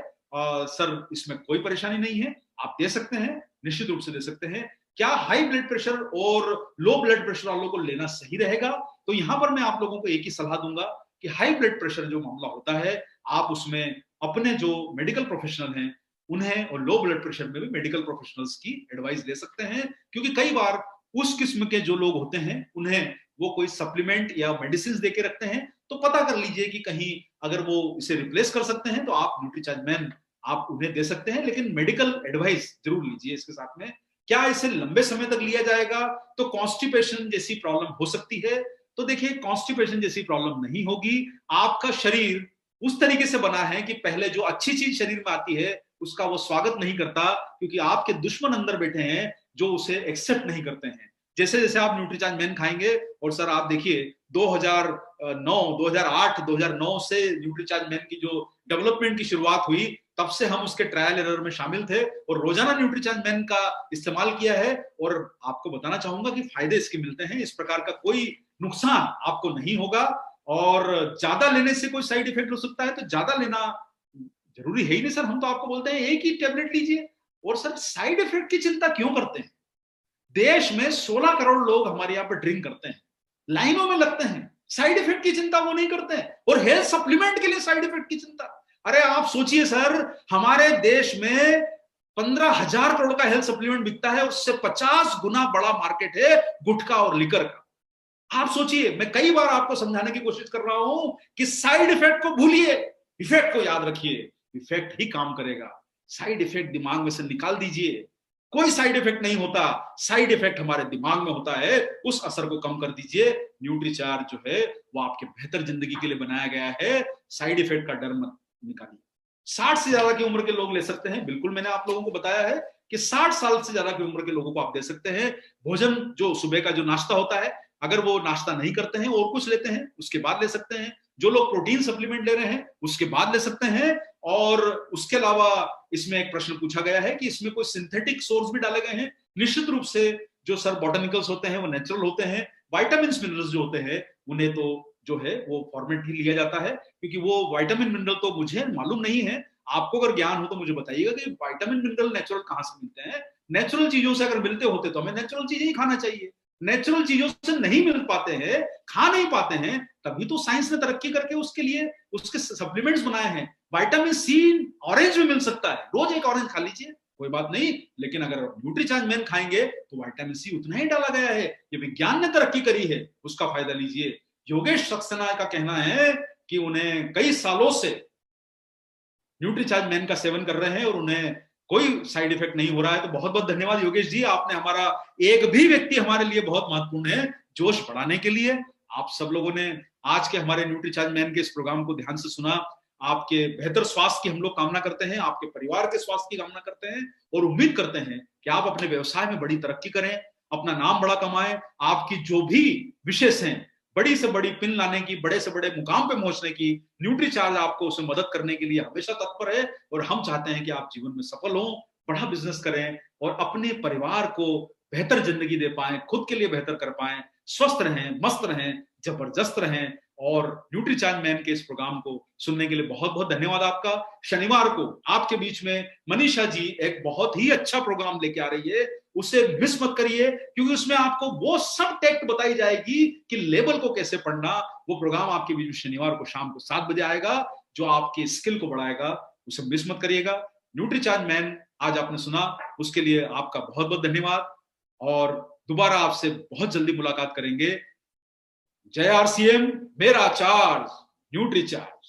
सर इसमें कोई परेशानी नहीं है, आप दे सकते हैं, निश्चित रूप से दे सकते हैं। क्या हाई ब्लड प्रेशर और लो ब्लड प्रेशर वालों को लेना सही रहेगा? तो यहां पर मैं आप लोगों को एक ही सलाह दूंगा कि हाई ब्लड प्रेशर जो मामला होता है, आप उसमें अपने जो मेडिकल प्रोफेशनल हैं उन्हें, और लो ब्लड प्रेशर में भी मेडिकल प्रोफेशनल्स की एडवाइस ले सकते हैं, क्योंकि कई बार उस किस्म के जो लोग होते हैं उन्हें वो कोई सप्लीमेंट या मेडिसिन देके रखते हैं। तो पता कर लीजिए कि कहीं अगर वो इसे रिप्लेस कर सकते हैं तो आप न्यूट्रीचार्ज मैन आप उन्हें दे सकते हैं, लेकिन मेडिकल एडवाइस जरूर लीजिए इसके साथ में। क्या इसे लंबे समय तक लिया जाएगा तो कॉन्स्टिपेशन जैसी प्रॉब्लम हो सकती है? तो देखिए, कॉन्स्टिपेशन जैसी प्रॉब्लम नहीं होगी। आपका शरीर उस तरीके से बना है कि पहले जो अच्छी चीज शरीर में आती है उसका वो स्वागत नहीं करता, क्योंकि आपके दुश्मन अंदर बैठे हैं जो उसे एक्सेप्ट नहीं करते हैं। जैसे जैसे आप न्यूट्रीचार्ज मैन खाएंगे, और सर आप देखिए 2009, 2008, 2009 से न्यूट्रीचार्ज मैन की जो डेवलपमेंट की शुरुआत हुई, तब से हम उसके ट्रायल एरर में शामिल थे और रोजाना न्यूट्रीचार्ज मैन का इस्तेमाल किया है। और आपको बताना चाहूंगा कि फायदे इसके मिलते हैं, इस प्रकार का कोई नुकसान आपको नहीं होगा। और ज्यादा लेने से कोई साइड इफेक्ट हो सकता है तो ज्यादा लेना जरूरी है ही नहीं सर, हम तो आपको बोलते हैं एक ही टेबलेट लीजिए। और सर साइड इफेक्ट की चिंता क्यों करते हैं? देश में 16 करोड़ लोग हमारे यहाँ पर ड्रिंक करते हैं, लाइनों में लगते हैं, साइड इफेक्ट की चिंता वो नहीं करते हैं। और हेल्थ सप्लीमेंट के लिए साइड इफेक्ट की चिंता, अरे आप सोचिए सर, हमारे देश में 15,000 करोड़ का हेल्थ सप्लीमेंट बिकता है, उससे 50 गुना बड़ा मार्केट है गुटखा और लिकर का। आप सोचिए, मैं कई बार आपको समझाने की कोशिश कर रहा हूं कि साइड इफेक्ट को भूलिए, इफेक्ट को याद रखिए, इफेक्ट ही काम करेगा। साइड इफेक्ट दिमाग में से निकाल दीजिए। कोई साइड इफेक्ट नहीं होता, साइड इफेक्ट हमारे दिमाग में होता है, उस असर को कम कर दीजिए। न्यूट्रीचार्ज जो है वो आपके बेहतर जिंदगी के लिए बनाया गया है, साइड इफेक्ट का डर मत निकालिए। 60 से ज्यादा की उम्र के लोग ले सकते हैं, बिल्कुल मैंने आप लोगों को बताया है कि 60 साल से ज्यादा की उम्र के लोगों को आप दे सकते हैं। भोजन जो सुबह का जो नाश्ता होता है, अगर वो नाश्ता नहीं करते हैं और कुछ लेते हैं उसके बाद ले सकते हैं। जो लोग प्रोटीन सप्लीमेंट ले रहे हैं उसके बाद ले सकते हैं। और उसके अलावा इसमें एक प्रश्न पूछा गया है कि इसमें कोई सिंथेटिक सोर्स भी डाले गए हैं। निश्चित रूप से जो सर बॉटनिकल्स होते हैं वो नेचुरल होते हैं। वाइटामिन मिनरल्स जो होते हैं उन्हें तो जो है वो फॉर्मेट ही लिया जाता है, क्योंकि वो वाइटामिन मिनरल तो मुझे मालूम नहीं है। आपको अगर ज्ञान हो तो मुझे बताइएगा कि वाइटामिन मिनरल नेचुरल कहां से मिलते हैं। नेचुरल चीजों से अगर मिलते होते तो हमें नेचुरल चीजें ही खाना चाहिए। नेचुरल चीजों से नहीं मिल पाते हैं, खा नहीं पाते हैं, तभी तो साइंस ने तरक्की करके उसके लिए उसके सप्लीमेंट्स बनाए हैं। विटामिन सी ऑरेंज में मिल सकता है, रोज एक ऑरेंज खा लीजिए, कोई बात नहीं। लेकिन अगर न्यूट्रीचार्ज मैन खाएंगे तो विटामिन सी उतना ही डाला गया है, ये विज्ञान ने तरक्की करी है, उसका फायदा लीजिए। योगेश सक्सेना का कहना है कि उन्हें कई सालों से न्यूट्रीचार्ज मैन का सेवन कर रहे हैं और उन्हें कोई साइड इफेक्ट नहीं हो रहा है। तो बहुत बहुत धन्यवाद योगेश जी, आपने हमारा एक भी व्यक्ति हमारे लिए बहुत महत्वपूर्ण है जोश बढ़ाने के लिए। आप सब लोगों ने आज के हमारे न्यूट्रीचार्ज मैन के इस प्रोग्राम को ध्यान से सुना। आपके बेहतर स्वास्थ्य की हम लोग कामना करते हैं, आपके परिवार के स्वास्थ्य की कामना करते हैं और उम्मीद करते हैं कि आप अपने व्यवसाय में बड़ी तरक्की करें, अपना नाम बड़ा कमाएं। आपकी जो भी विशेष हैं, बड़ी से बड़ी पिन लाने की, बड़े से बड़े मुकाम पे पहुंचने की, न्यूट्रीचार्ज आपको उसमें मदद करने के लिए हमेशा तत्पर है। और हम चाहते हैं कि आप जीवन में सफल हों, बड़ा बिजनेस करें और अपने परिवार को बेहतर जिंदगी दे पाएं, खुद के लिए बेहतर कर पाएं, स्वस्थ रहें, मस्त रहें, जबरदस्त रहें। और न्यूट्रीचार्ज मैन के इस प्रोग्राम को सुनने के लिए बहुत बहुत धन्यवाद आपका। शनिवार को आपके बीच में मनीषा जी एक बहुत ही अच्छा प्रोग्राम लेके आ रही है, उसे मिस मत करिए, क्योंकि उसमें आपको वो सब टेक्ट बताई जाएगी कि लेबल को कैसे पढ़ना। वो प्रोग्राम आपके बीच में शनिवार को शाम को 7 बजे आएगा, जो आपकी स्किल को बढ़ाएगा, उसे मिस मत करिएगा। न्यूट्रीचार्ज मैन आज आपने सुना, उसके लिए आपका बहुत बहुत धन्यवाद और दोबारा आपसे बहुत जल्दी मुलाकात करेंगे। जय आरसीएम, मेरा चार्ज, न्यूट्रीचार्ज।